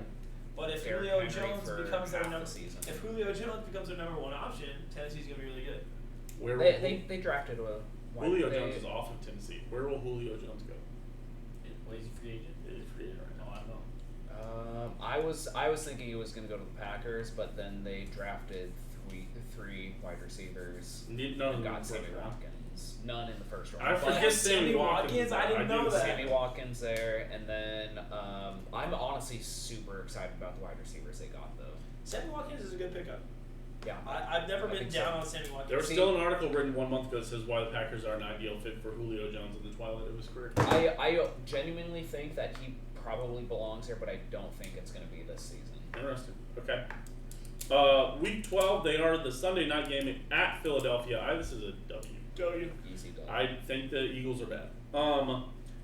But if Derrick Julio Henry Jones for becomes their half the number, season. if Julio Jones becomes their number 1 option, Tennessee's gonna be really good. Where will They drafted a Julio Jones is off of Tennessee. Where will Julio Jones go? Is he free agent? Is he free agent right now? I don't know. I was thinking he was going to go to the Packers, but then they drafted three wide receivers None of and them in got the Sammy first round. Watkins. None in the first round. I But forget Sammy Watkins. I didn't know do. that. Sammy Watkins there, and then I'm honestly super excited about the wide receivers they got though. Sammy Watkins is a good pickup. Yeah, I've never I been think down so. on Sammy Watkins. There was still an article written 1 month ago that says why the Packers are an ideal fit for Julio Jones in the twilight of his career. I genuinely think that he probably belongs here, but I don't think it's going to be this season. Interesting. Okay. Week 12, they are the Sunday night game at Philadelphia. This is a W. Easy done. I think the Eagles are bad.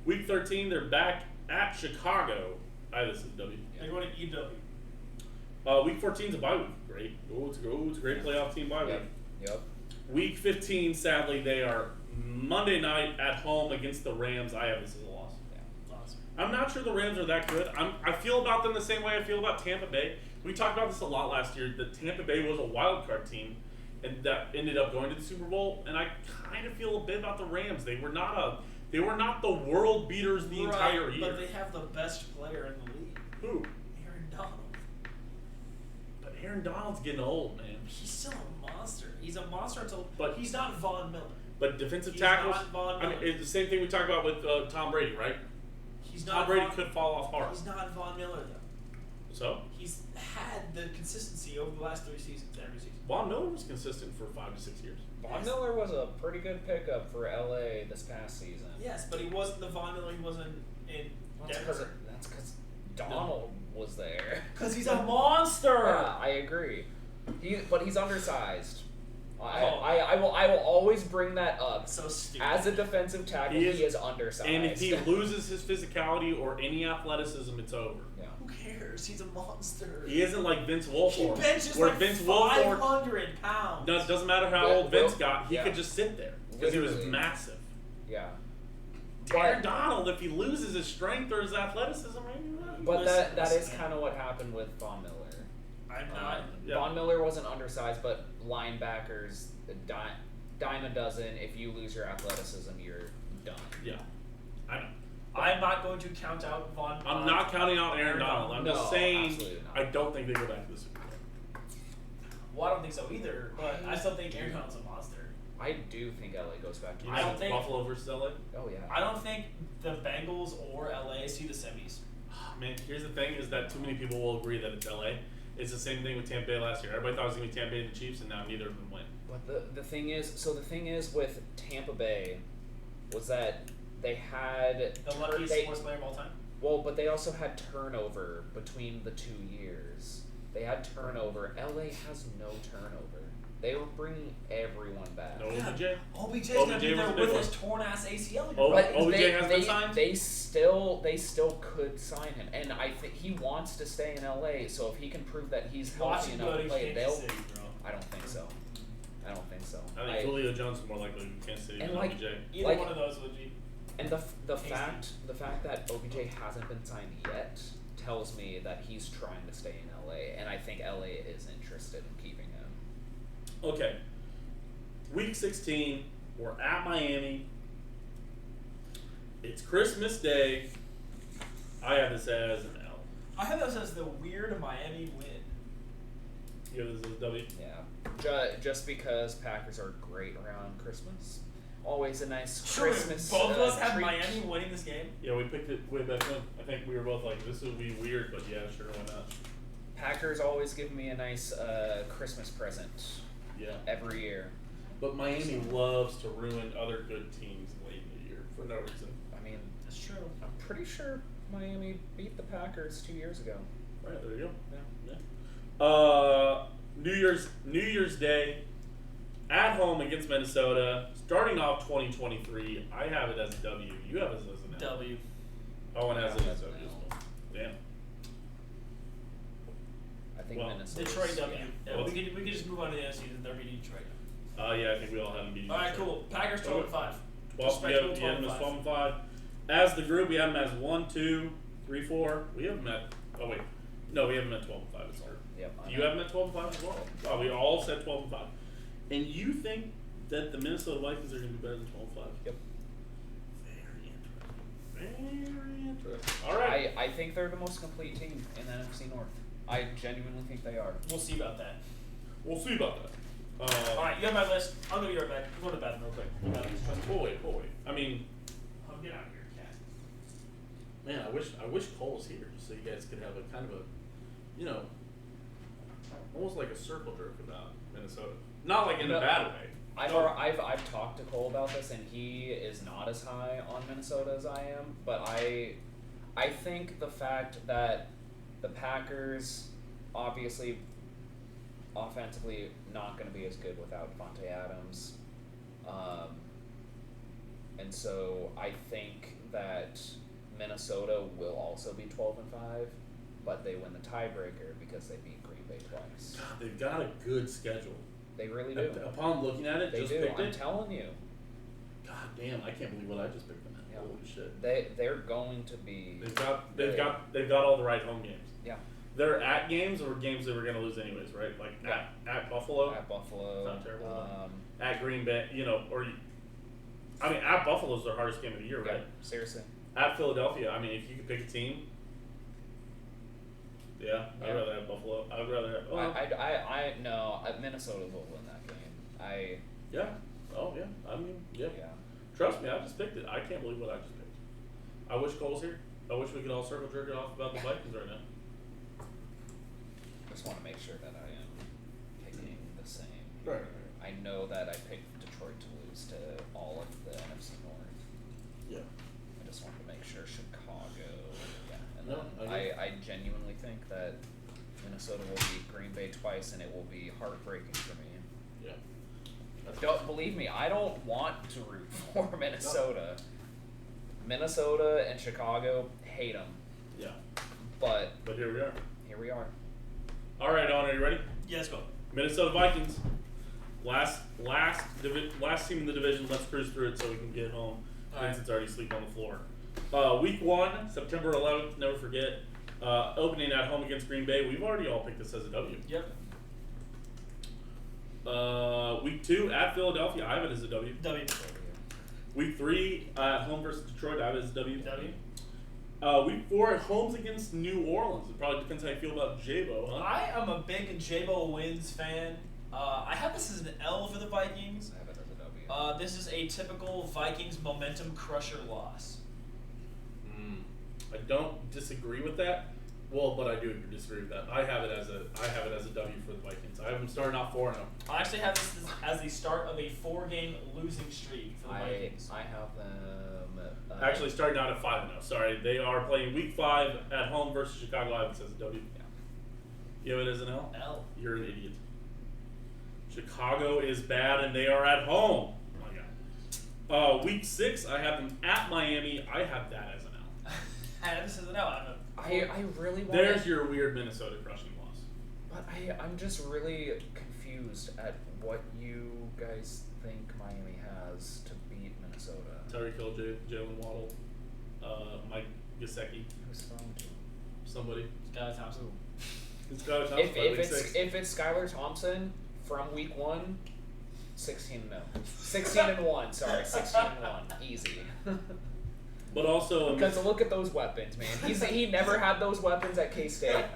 Week 13, they're back at Chicago. This is a W. They're going to EW. Week 14 is a bye week. Great. It's a great playoff team bye week. Yep. Week 15, sadly, they are Monday night at home against the Rams. I have this as a loss. Awesome. I'm not sure the Rams are that good. I feel about them the same way I feel about Tampa Bay. We talked about this a lot last year. That Tampa Bay was a wild card team, and that ended up going to the Super Bowl. And I kind of feel a bit about the Rams. They were not the world beaters the entire year. But they have the best player in the league. Who? Aaron Donald. But Aaron Donald's getting old, man. He's still a monster. He's a monster until. But he's not Von Miller. But defensive He's tackles. not Von I mean, Miller. it's the same thing we talked about with Tom Brady, right? He's Tom not. Brady Von, could fall off hard. He's not Von Miller though. So He's had the consistency over the last 3 seasons, every season. Von Miller was consistent for 5 to 6 years. Von Miller was a pretty good pickup for LA this past season. Yes, but he wasn't the Von Miller he wasn't in Denver. That's because Donald was there. Because he's a monster. Yeah, I agree. But he's undersized. I will always bring that up. So stupid. As a defensive tackle, he is undersized. And if he loses his physicality or any athleticism, it's over. Yeah. Who cares? He's a monster. He isn't like Vince He Wilfork. benches where like Vince 500 pounds. No, it doesn't matter how old Vince got. He could just sit there because he was Literally. massive. Yeah. Aaron Donald, if he loses his strength or his athleticism, But that is kind of what happened with Von Miller. I'm not. Von Miller wasn't undersized, but linebackers, dime a dozen. If you lose your athleticism, you're done. Yeah, I know. I'm not going to count out Von. I'm not counting out Aaron Donald. I'm just saying absolutely not. I don't think they go back to the Super Bowl. Well, I don't think so either, but I still think Aaron Donald's a monster. I do think LA goes back to. I don't think Buffalo versus LA. Oh yeah. I don't think the Bengals or LA see the semis. Man, here's the thing: is that too many people will agree that it's LA. It's the same thing with Tampa Bay last year. Everybody thought it was gonna be Tampa Bay and the Chiefs, and now neither of them win. But the thing is with Tampa Bay was that they had The luckiest sports player of all time. Well, but they also had turnover between the 2 years. They had turnover. LA has no turnover. They were bringing everyone back. No OBJ. OBJ's gonna be there with his torn ass ACL. OBJ has been signed? They still could sign him, and I think he wants to stay in LA. So if he can prove that he's healthy enough to play, they'll. I don't think so. I don't think so. I think Julio Jones is more likely to Kansas City than OBJ. Either one of those would be. And the fact that OBJ hasn't been signed yet tells me that he's trying to stay in LA, and I think LA is interested in keeping him. Okay. Week 16, we're at Miami. It's Christmas Day. I have this as an L. I have this as the weird Miami win. You have this as a W? Yeah. Just because Packers are great around Christmas. Always a nice Sure, Christmas both of us have treat. Miami winning this game. Yeah, we picked it way back then. I think we were both like, this would be weird, but yeah, sure, why not? Packers always give me a nice Christmas present. Yeah. Every year. But Miami loves to ruin other good teams late in the year for no reason. I mean, That's true. I'm pretty sure Miami beat the Packers 2 years ago. Right, there you Yeah. go. New Year's Day at home against Minnesota. Starting off 2023, I have it as a W. You have it as an L. W. Owen has it as a W as well. Damn. I think Well, Minnesota. Detroit W. Yeah, Well, we could just move on to the NFC since they're beating Detroit. Yeah, I think we all have them beating. All right, Detroit. cool. Packers 12-5. 12, we have them as 12 and 5. As the group, we have them as 1, 2, 3, 4. We have them at. Oh wait, no, we have them at 12 and 5 as well. Yep. You have them at 12 and 5 as well. Oh, we all said 12 and 5. And you think that the Minnesota Vikings are going to be better than 12 and 5? Yep. Very interesting. Very interesting. All right. I think they're the most complete team in the NFC North. I genuinely think they are. We'll see about that. We'll see about that. All right, you have my list. I'll go to your back. I'm going to the bathroom real quick. You got this. We'll wait. I mean, Get out of here, cat. man, I wish Cole was here just so you guys could have a kind of a, almost like a circle jerk about Minnesota. Not like in a bad way. I've talked to Cole about this, and he is not as high on Minnesota as I am. But I think the fact that the Packers, obviously, offensively, not going to be as good without Devontae Adams, and so I think that Minnesota will also be 12 and 5, but they win the tiebreaker because they beat Green Bay twice. God, they've got a good schedule. They really do. Upon looking at it, They just do. picked I'm it. telling you. God damn, I can't believe what I just picked them at. Yeah. Holy shit. They're going to be. They've got all the right home games. Yeah. They're at games or games they were going to lose anyways, right? Like at Buffalo. At Buffalo. Not terrible. At Green Bay, at Buffalo's their hardest game of the year, right? Seriously. At Philadelphia, I mean, if you could pick a team, I'd rather have Buffalo. I would rather have. No. Minnesota will win that game. Yeah. Oh yeah. I mean, yeah. Yeah. Trust me, I just picked it. I can't believe what I just picked. I wish Cole's here. I wish we could all circle jerk it off about the Vikings right now. Just want to make sure that I am picking the same. Right. I know that I picked Detroit to lose to all of the NFC North. Yeah. I just wanted to make sure Chicago. Yeah. And No, then I genuinely think that Minnesota will beat Green Bay twice, and it will be heartbreaking for me. Yeah. Don't believe me. I don't want to root for Minnesota. Minnesota and Chicago hate them. Yeah. But here we are. Here we are. All right, Owen, are you ready? Yeah, let's go. Minnesota Vikings. Last team in the division. Let's cruise through it so we can get home. Vincent's already asleep on the floor. Week 1, September 11th. Never forget. Opening at home against Green Bay. We've already all picked this as a W. Yep. Week 2 at Philadelphia. I have it as a W. W. Week 3 at home versus Detroit. I have it as a W. W. Week 4 at homes against New Orleans. It probably depends how you feel about J-Bo, huh? I am a big J-Bo wins fan. I have this as an L for the Vikings. I have it as a W. This is a typical Vikings momentum crusher loss. I don't disagree with that. Well, but I do disagree with that. I have it as a W for the Vikings. I have them starting off 4-0. I actually have this as the start of a 4-game losing streak for the Vikings. I have them. Actually, starting out at 5-0. Sorry, they are playing Week 5 at home versus Chicago. I have it as a W. Yeah. You have it as an L? L. You're an idiot. Chicago is bad, and they are at home. Oh my God. Week 6, I have them at Miami. I have that as an L. I have this as an L. I really want. There's your weird Minnesota crushing loss. But I'm just really confused at what you guys think Miami has to beat Minnesota. Tyreek Hill, Jalen Waddle, Mike Gesicki. Who's throwing to? Somebody. Skylar Thompson. It's Skylar Thompson. If it's Skylar Thompson from week 1, 16-0. 16-1. Sorry, 16-1. Easy. But also, because look at those weapons, man. He never had those weapons at K-State.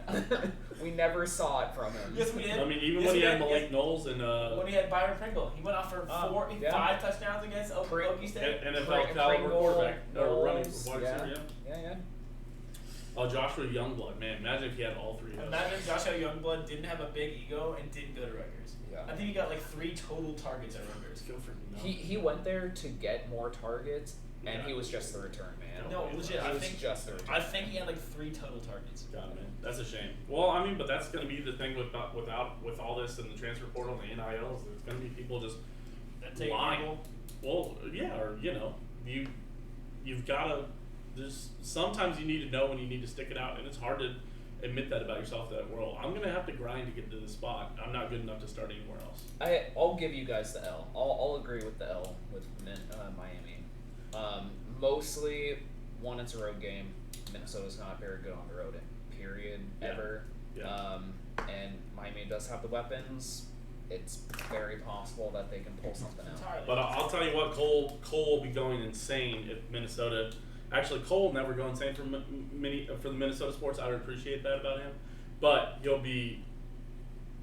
We never saw it from him. Yes, we did. I mean, even when he had Malik Knowles and when he had Byron Pringle, he went off for 5 touchdowns against Okie State. NFL caliber quarterback, running for Yeah. Joshua Youngblood, man, imagine if he had all 3 of those. Imagine if Joshua Youngblood didn't have a big ego and didn't go to Rutgers. Yeah. I think he got like 3 total targets at Rutgers. He went there to get more targets, and he was just the return man. No, legit. I think just the return. I think he had like 3 total targets. God, man, that's a shame. Well, I mean, but that's going to be the thing with all this and the transfer portal and the NILs. There's going to be people just lying. Well, yeah, or you've got to. There's sometimes you need to know when you need to stick it out, and it's hard to admit that about yourself. That I'm going to have to grind to get to this spot. I'm not good enough to start anywhere else. I'll give you guys the L. I'll agree with the L with Miami. Mostly, one, it's a road game. Minnesota's not very good on the road, period, ever. Yeah. And Miami does have the weapons. It's very possible that they can pull something out. But I'll tell you what, Cole will be going insane if Minnesota. Actually, Cole will never go insane for the Minnesota sports. I would appreciate that about him. But he'll be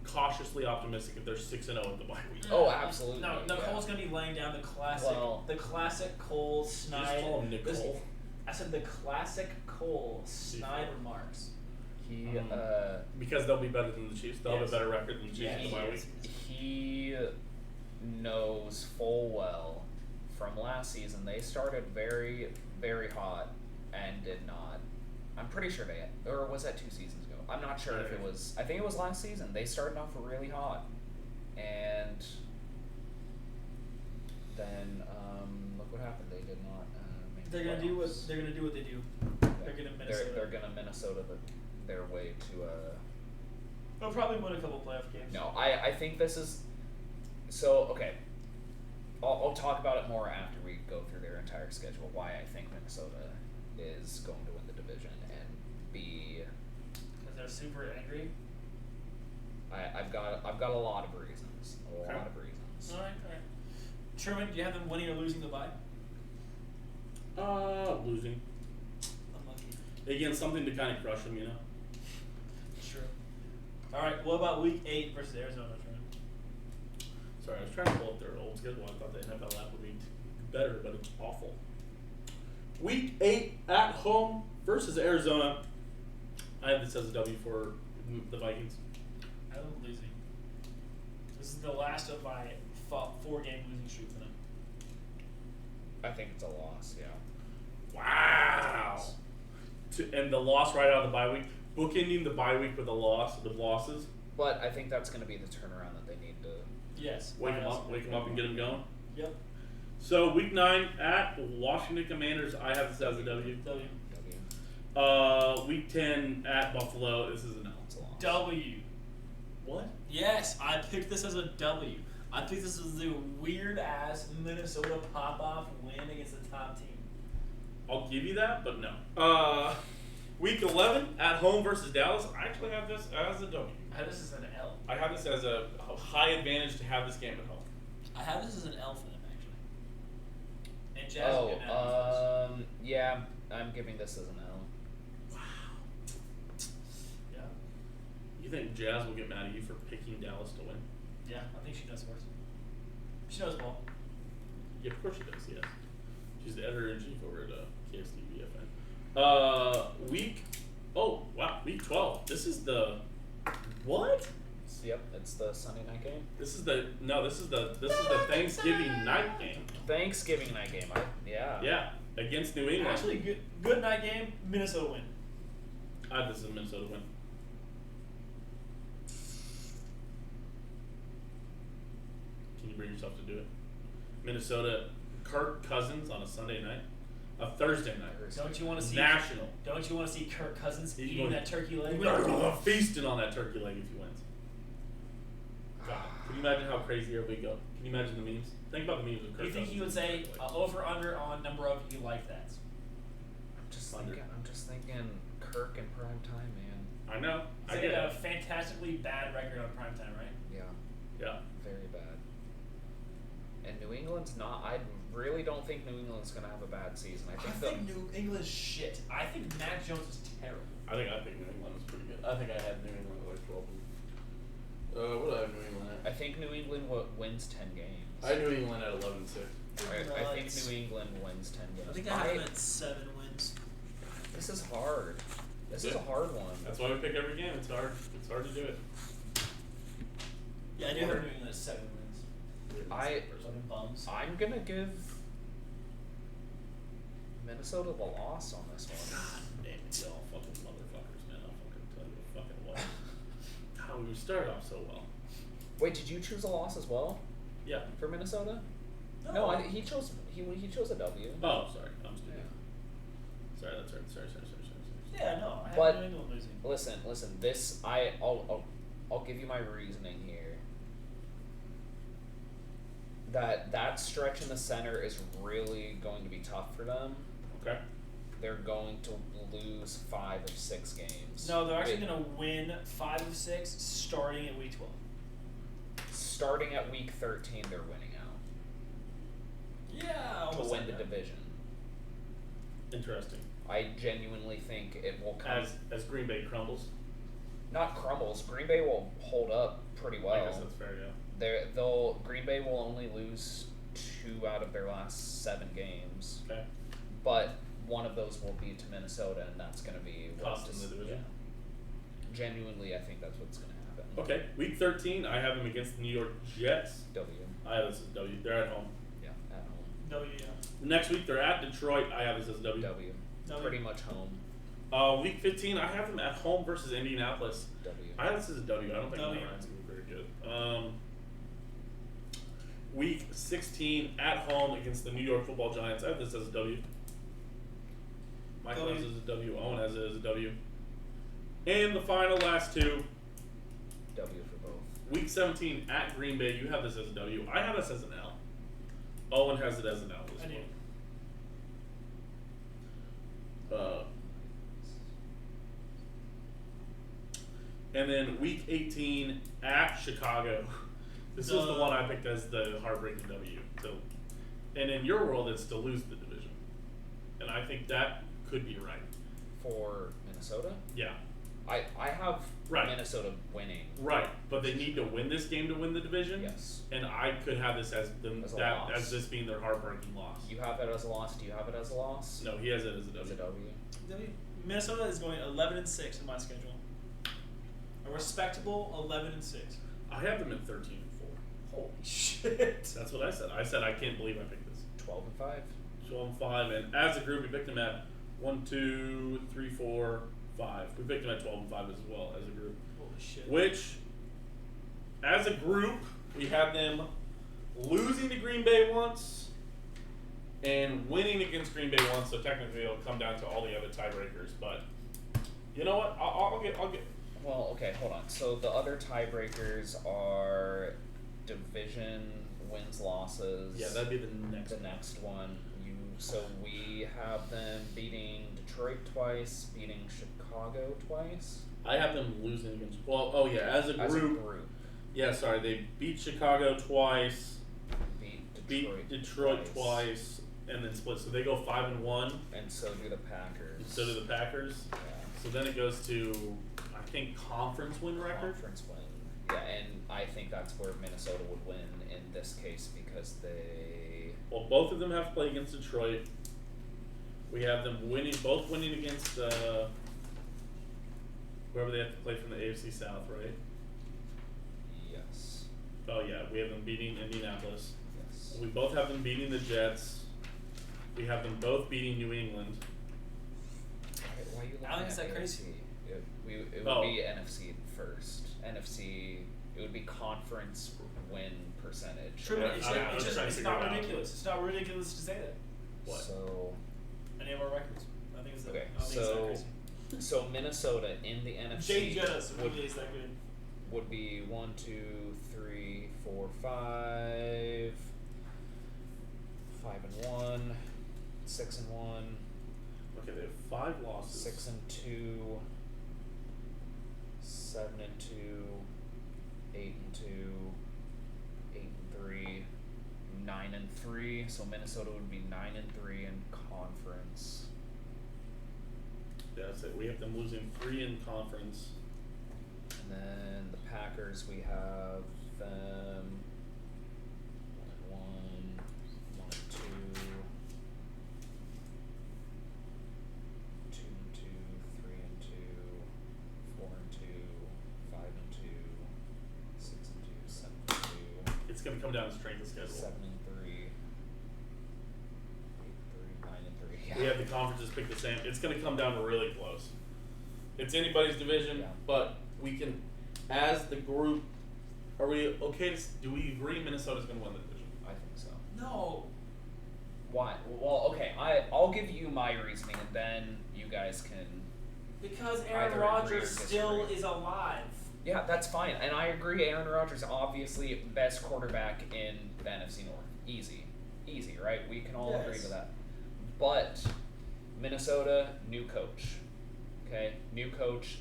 cautiously optimistic if they're 6-0 at the bye week. Oh, absolutely. No, Cole's gonna be laying down the classic Cole snide. You just call him Nick Cole. I said the classic Cole snide remarks. Because they'll be better than the Chiefs. They'll have a better record than the Chiefs at the bye week. He knows full well from last season they started very, very hot and did not. I'm pretty sure or was that 2 seasons ago? I'm not sure if it was. I think it was last season. They started off really hot, and then look what happened. They did not make. They're gonna do what they do. Yeah. They're gonna Minnesota. They're gonna Minnesota their way to. They'll probably win a couple playoff games. No, I think this is. So okay. I'll talk about it more after we go through their entire schedule. Why I think Minnesota is going to win the division and be. Because they're super angry. I've got a lot of reasons. A lot of reasons. All right. Truman, do you have them winning or losing the bye? Losing. Unlucky. Again, something to kind of crush them, True. All right. What about Week 8 versus Arizona, Truman? Sorry, I was trying to pull up their old schedule. I thought the NFL app would be better, but it's awful. Week 8 at home versus Arizona. I have this as a W for the Vikings. I have them losing. This is the last of my 4-game losing streak for them. I think it's a loss. Yeah. Wow. And the loss right out of the bye week, bookending the bye week with the losses. But I think that's going to be the turnaround that they need to Yes. Wake them up, and get them going. Yep. So week 9 at Washington Commanders, I have this as a W. Week 10 at Buffalo, this is an L. W. What? Yes, I picked this as a W. I picked this as the weird ass Minnesota pop off win against the top team. I'll give you that, but no. Week 11 at home versus Dallas, I actually have this as a W. I have this as an L. I have this as a high advantage to have this game at home. I have this as an L for them actually. And Jazz will get an L. Yeah, I'm giving this as an L. Yeah. You think Jazz will get mad at you for picking Dallas to win? Yeah, I think she knows worse. She knows ball. Yeah, of course she does, yes. She's the editor-in-chief over at KSTVFN. Week 12. This is the, what? Yep, it's the Sunday night game. This is the Thanksgiving night game. Thanksgiving night game, Yeah, against New England. Actually, good night game, Minnesota win. I have this as a Minnesota win. Can you bring yourself to do it? Minnesota, Kirk Cousins on a Sunday night, a Thursday night. Don't you want to see National? Don't you want to see Kirk Cousins He's eating going- that turkey leg? Feasting on that turkey leg if he wins. God, can you imagine how crazy everybody go? Can you imagine the memes? Think about the memes of Kirk Do you think Cousins he would say eating turkey leg. over under on number of you like that? I'm just thinking Kirk in prime time, man. I know. I He's get got a it. fantastically bad record on primetime, right? Yeah, Yeah. very bad. And New England's not. I really don't think New England's gonna have a bad season. I think New England's shit. I think Mac Jones is terrible. I think New England was pretty good. I think I had New England at like 12. What did I have New England I at? think New England wins 10 games. I had New England at 11-6. I think New England wins 10 games. I think I have him at 7 wins. This is hard. This is a Yeah. hard one. That's why we pick every game. It's hard. It's hard to do it. Yeah, I do have New England at 7 wins. Fucking bums. I'm gonna give Minnesota the loss on this one. God damn it, y'all fucking motherfuckers, man. I'll fucking tell you fucking what. How we started off so well. Wait, did you choose a loss as well Yeah. for Minnesota? No, he chose a W. Oh, sorry. I'm stupid. Yeah. Sorry, that's right. Sorry. Yeah, no, I have But- New England losing. Listen. This I'll give you my reasoning here. That stretch in the center is really going to be tough for them. Okay. They're going to lose 5 of 6 games. No, they're actually going to win 5 of 6 starting at week 12. Starting at week 13, they're winning out Yeah, to almost win like the that. division. Interesting. I genuinely think it will come. As Green Bay crumbles. Not crumbles. Green Bay will hold up pretty well. I guess that's fair, yeah. Green Bay will only lose 2 out of their last 7 games, Okay. but one of those will be to Minnesota, and that's going to be Cost them the division. Yeah. Genuinely, I think that's what's going to happen. Okay. Week 13, I have them against the New York Jets. W. I have this as W. They're at home. Yeah, at home. W, yeah. Next week, they're at Detroit. I have this as W. W. W. Pretty much home. Week 15, I have them at home versus Indianapolis. W. I have this as a W. I don't think W. Ryan's going to be very good. Week 16, at home against the New York Football Giants. I have this as a W. Michael has it as a W. Owen has it as a W. And the final last 2. W for both. Week 17 at Green Bay, you have this as a W. I have this as an L. Owen has it as an L as I do. well. And then week 18 at Chicago. This is the one I picked as the heartbreaking W. So, and in your world, it's to lose the division. And I think that could be right. For Minnesota? Yeah. I have Right. Minnesota winning. Right. But they need to win this game to win the division. Yes. And I could have this as As a loss. this being their heartbreaking loss. You have it as a loss. Do you have it as a loss? No, he has it as a As W. a W. W. Minnesota is going 11-6 in my schedule. A respectable 11-6. I have them at 13-4. Holy shit. That's what I said. I said I can't believe I picked this. 12-5. 12-5, and as a group, we picked them at 1, 2, 3, 4, 5. We picked them at 12-5 as well as a group. Holy shit. Which, as a group, We have them losing to Green Bay once and winning against Green Bay once. So technically, it'll come down to all the other tiebreakers. But you know what? I'll get. Well, okay, hold on. So the other tiebreakers are division wins losses. Yeah, that'd be the next one. So we have them beating Detroit twice, beating Chicago twice. I have them losing against. Well, oh yeah, as a group. Yeah, sorry, they beat Chicago twice. Beat Detroit twice, and then split. So they go 5-1. And so do the Packers. And so do the Packers. Yeah. So then it goes to, I think, conference win record. Conference win. Yeah, and I think that's where Minnesota would win in this case because they. Well, both of them have to play against Detroit. We have them both winning against whoever they have to play from the AFC South, right? Yes. Oh yeah, we have them beating Indianapolis. Yes. We both have them beating the Jets. We have them both beating New England. Why are you looking I think at it's that crazy. It would be NFC first. NFC, it would be conference win percentage. True, Yeah, it's not ridiculous. It's not ridiculous to say that. What? So, Any of our records. I think it's that. okay, I don't think it's that crazy. so Minnesota in the NFC Jay Jettis really is that good. would be 1, 2, 3, 4, 5, 5-1, 6-1, Okay, they have 5 losses. 6-2, 7-2, 8-2, 8-3, 9-3. So Minnesota would be 9-3 in conference. That's it. We have them losing 3 in conference. And then the Packers, we have them 1, 2, 2-2, 3-2, 4-2, 5-2, 6-2, 7-2, It's going to come down to strength of schedule. 7-3, 8-3, 9-3. We have the conferences pick the same. It's going to come down really close. It's anybody's division, Yeah. but we can, as the group, are we okay to, do we agree Minnesota's going to win the division? I think so. No. Why? Well, okay, I'll give you my reasoning, and then you guys can. Because Either Aaron agree or Rodgers still disagree. is alive. Yeah, that's fine, and I agree. Aaron Rodgers, obviously best quarterback in the NFC North. Easy, right? We can all agree Yes. to that. But Minnesota, new coach. Okay, new coach.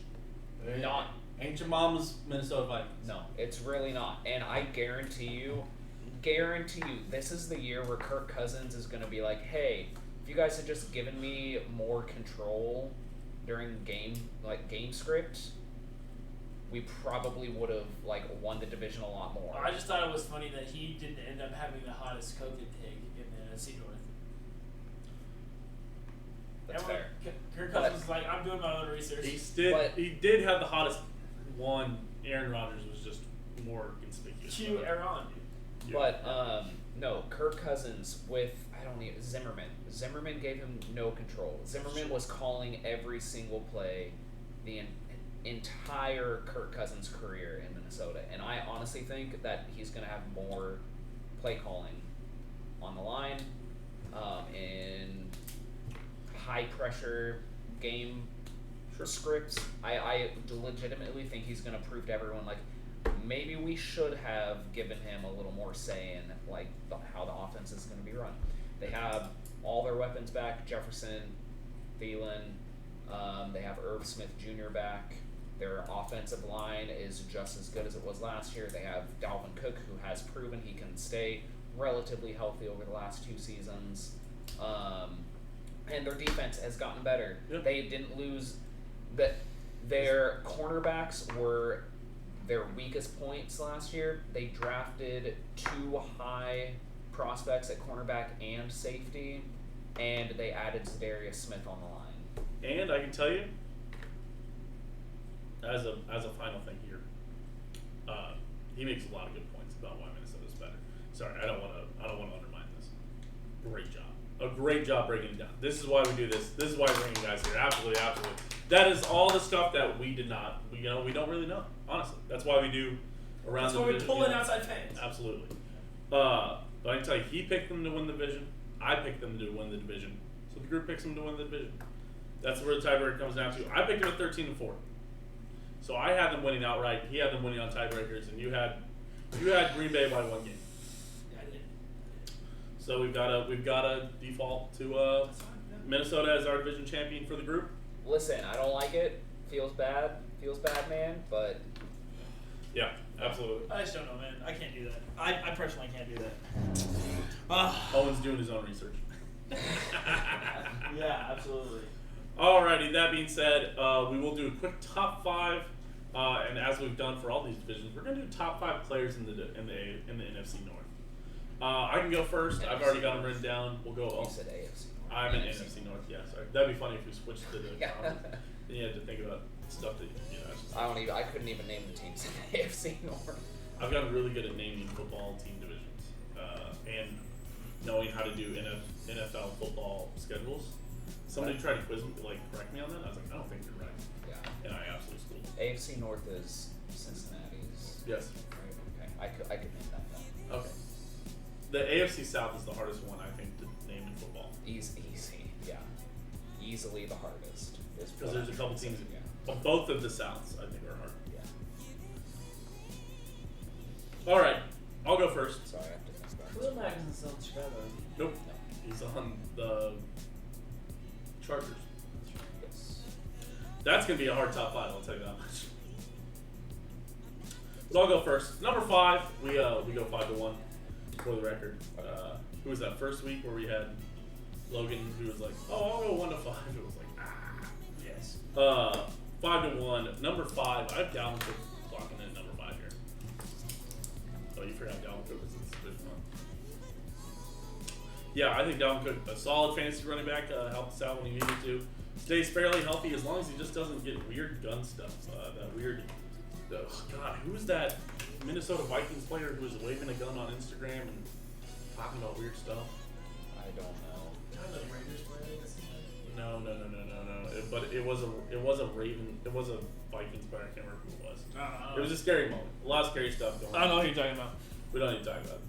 Not Ain't your mama's Minnesota Vikings. no, it's really not. And I guarantee you, this is the year where Kirk Cousins is going to be like, hey, if you guys had just given me more control during game script, we probably would have won the division a lot more. I just thought it was funny that he didn't end up having the hottest COVID take in the NFC North. That's Everyone, fair. Kirk Cousins was like, I'm doing my own research. He did have the hottest one. Aaron Rodgers was just more conspicuous. Cue Aaron. But no, Kirk Cousins with Zimmerman. Zimmerman gave him no control. Zimmerman was calling every single play the entire Kirk Cousins career in Minnesota, and I honestly think that he's going to have more play calling on the line in high pressure game scripts. I legitimately think he's going to prove to everyone maybe we should have given him a little more say in how the offense is going to be run. They have all their weapons back: Jefferson, Thielen. They have Irv Smith Jr. back. Their offensive line is just as good as it was last year. They have Dalvin Cook, who has proven he can stay relatively healthy over the last 2 seasons. And their defense has gotten better. Yep. They didn't lose. Their cornerbacks were their weakest points last year. They drafted 2 high prospects at cornerback and safety, and they added Zadarius Smith on the line. And I can tell you, as a final thing here, he makes a lot of good points about why Minnesota's better. Sorry, I don't want to undermine this. Great job. A great job breaking it down. This is why we do this. This is why we're bringing you guys here. Absolutely. That is all the stuff that we did not. We don't really know. Honestly, that's why we do around That's the why we division. pull in outside fans. Absolutely. But I can tell you, he picked them to win the division. I picked them to win the division. So the group picks them to win the division. That's where the tiebreaker comes down to. I picked them at 13-4. So I had them winning outright. He had them winning on tiebreakers, and you had Green Bay by 1 game. Yeah, I did. So we've got a default to Minnesota as our division champion for the group. Listen, I don't like it. Feels bad, man. But Yeah, absolutely. I just don't know, man. I can't do that. I personally can't do that. Owen's doing his own research. Yeah, absolutely. Alrighty, that being said, we will do a quick top 5, and as we've done for all these divisions, we're going to do top 5 players in the NFC North. I can go first. I've already got them written down. We'll go. you said AFC. I'm in NFC North. Yeah, sorry. That'd be funny if we switched to the. Yeah. Then you had to think about stuff that it's just, I couldn't even name the teams in the AFC North. I've gotten really good at naming football team divisions and knowing how to do NFL football schedules. Somebody tried to correct me on that. I was like, I don't think you're right. Yeah. And I absolutely schooled. AFC North is Cincinnati's. Yes. Right. Okay. I could name that then. Okay. The AFC South is the hardest one, I think, to name in football. Easy. Yeah. Easily the hardest. Because there's a couple teams. Yeah. But both of the Souths, I think, are hard. Yeah. All right. I'll go first. Sorry, I have to think about Khalil this. Mack isn't still in Chicago, is he? Nope. He's on the Chargers. Yes. That's going to be a hard top 5, I'll tell you that much. But I'll go first. Number 5, we go 5-1 for the record. Who was that first week where we had Logan who was like, oh, I'll go 1-5. It was like, Yes. 5-1. Number 5, I have Dahm clocking in at number 5 here. Oh, you forgot Dahm Cook was in this division, huh? Yeah, I think Dahm Cook, a solid fantasy running back, helped us out when he needed to. Stays fairly healthy as long as he just doesn't get weird gun stuff. That weird. God, who's that Minnesota Vikings player who was waving a gun on Instagram and talking about weird stuff? I don't know. The Raiders player, No. But it was a Vikings player. I can't remember who it was. It was a scary moment. A lot of scary stuff going on. I don't know who you're talking about. We don't need to talk about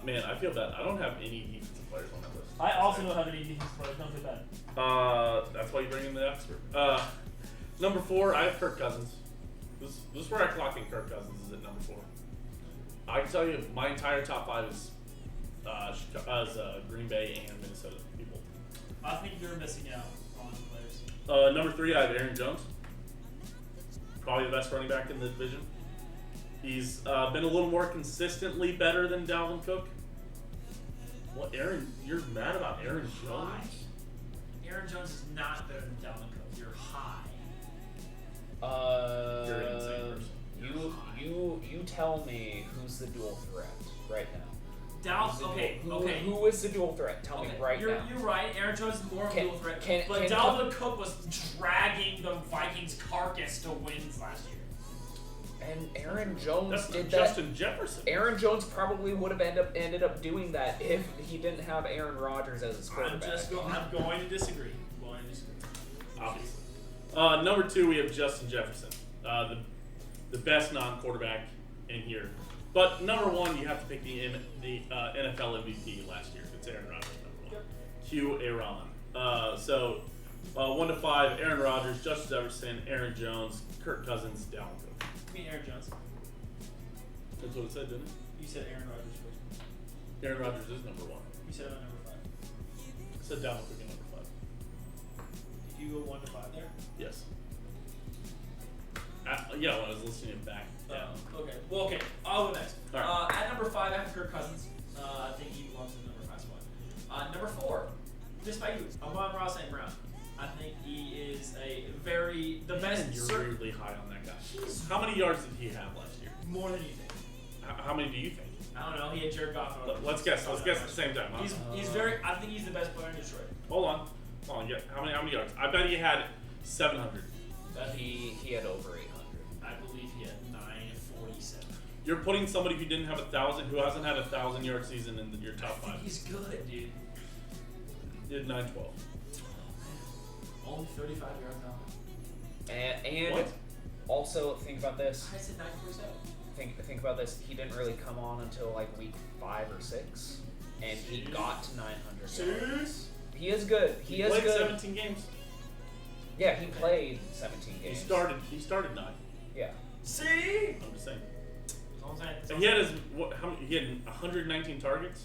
it. Man, I feel bad. I don't have any defensive players on that list. I also don't have any defensive players. Don't feel bad. That's why you bring in the expert. Number 4, I have Kirk Cousins. This is where I clock in Kirk Cousins is at number 4. I can tell you my entire top 5 is Green Bay and Minnesota people. I think you're missing out on players. Number 3, I have Aaron Jones. Probably the best running back in the division. He's been a little more consistently better than Dalvin Cook. What, Aaron? You're mad about Aaron Jones? Aaron Jones is not better than Dalvin Cook. You're high. You're an insane person. You tell me who's the dual threat right now. Who is the dual threat? Tell me right now. You're right. Aaron Jones is more of a dual threat. But can Dalvin Cook was dragging the Vikings' carcass to wins last year. And Aaron Jones That's did Justin that. Jefferson. Aaron Jones probably would have ended up doing that if he didn't have Aaron Rodgers as his quarterback. I'm going to disagree. Obviously. Number 2, we have Justin Jefferson, the best non-quarterback in here. But number 1, you have to pick the NFL MVP last year. It's Aaron Rodgers, number 1. Q Aaron. So 1-5, Aaron Rodgers, Justin Jefferson, Aaron Jones, Kirk Cousins, Dalvin Cook. You mean Aaron Jones? That's what it said, didn't it? You said Aaron Rodgers first. Aaron Rodgers is number 1. You said number 5. I said Dalvin Cook at number 5. Did you go 1-5 there? Yes. Yeah, when I was listening back. Yeah. Okay. Well, okay. I'll go next. All right. At number 5, I have Kirk Cousins. I think he belongs in the number 5 spot. Number 4, just by you, Amon-Ra St. Brown. I think he is the best. You're weirdly high on that guy. How many yards did he have last year? More than you think. How many do you think? I don't know. He had Jared Goff. Let's guess. Let's guess at the same time. He's I think he's the best player in Detroit. Hold on. Yeah. How many yards? I bet he had 700. He had over 800. I believe he had 947. You're putting somebody who didn't have 1,000, who hasn't had 1,000-yard season in your top 5. He's good, dude. He did 912. Only 35 yards now. And What? also think about this. I said 947. think about this. He didn't really come on until like week 5 or 6, and he got to 900 yards. He is good. He is played good. 17 games. Yeah, he played 17 games. He started 9. Yeah. See? I'm just saying. That's And he had he had 119 targets.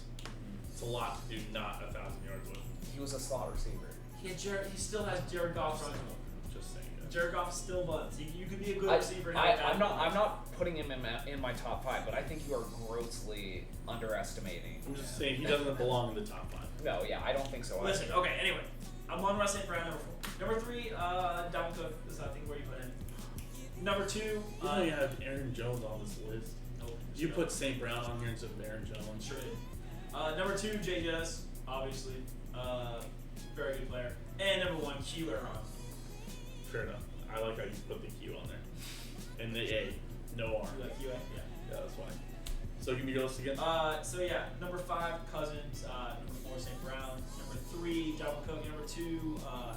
It's a lot to do not 1,000 yards with. He was a slot receiver. He still has Jared Goff running him. Just saying. Jared Goff still buns. You could be a good receiver. I'm not putting him in my top 5, but I think you are grossly underestimating. I'm just saying he doesn't belong in the top 5. No, yeah, I don't think so. Listen, okay, anyway. I'm on Russ St. Brown, number 4. Number 3, Dahm Cook is I think where you put in. Number 2, You know you have Aaron Jones on this list. Nope. You put St. Brown on here instead of Aaron Jones. Sure did. Number 2, Jay Jettis, obviously. Very good player. And number 1, Q Aaron. Fair enough. I like how you put the Q on there. And the A. No R. You like QA? Yeah. Yeah, that's fine. So give me your list again. So yeah, number 5, Cousins. Number 4, St. Brown. Number 3, Dalvin Cook. Number 2, I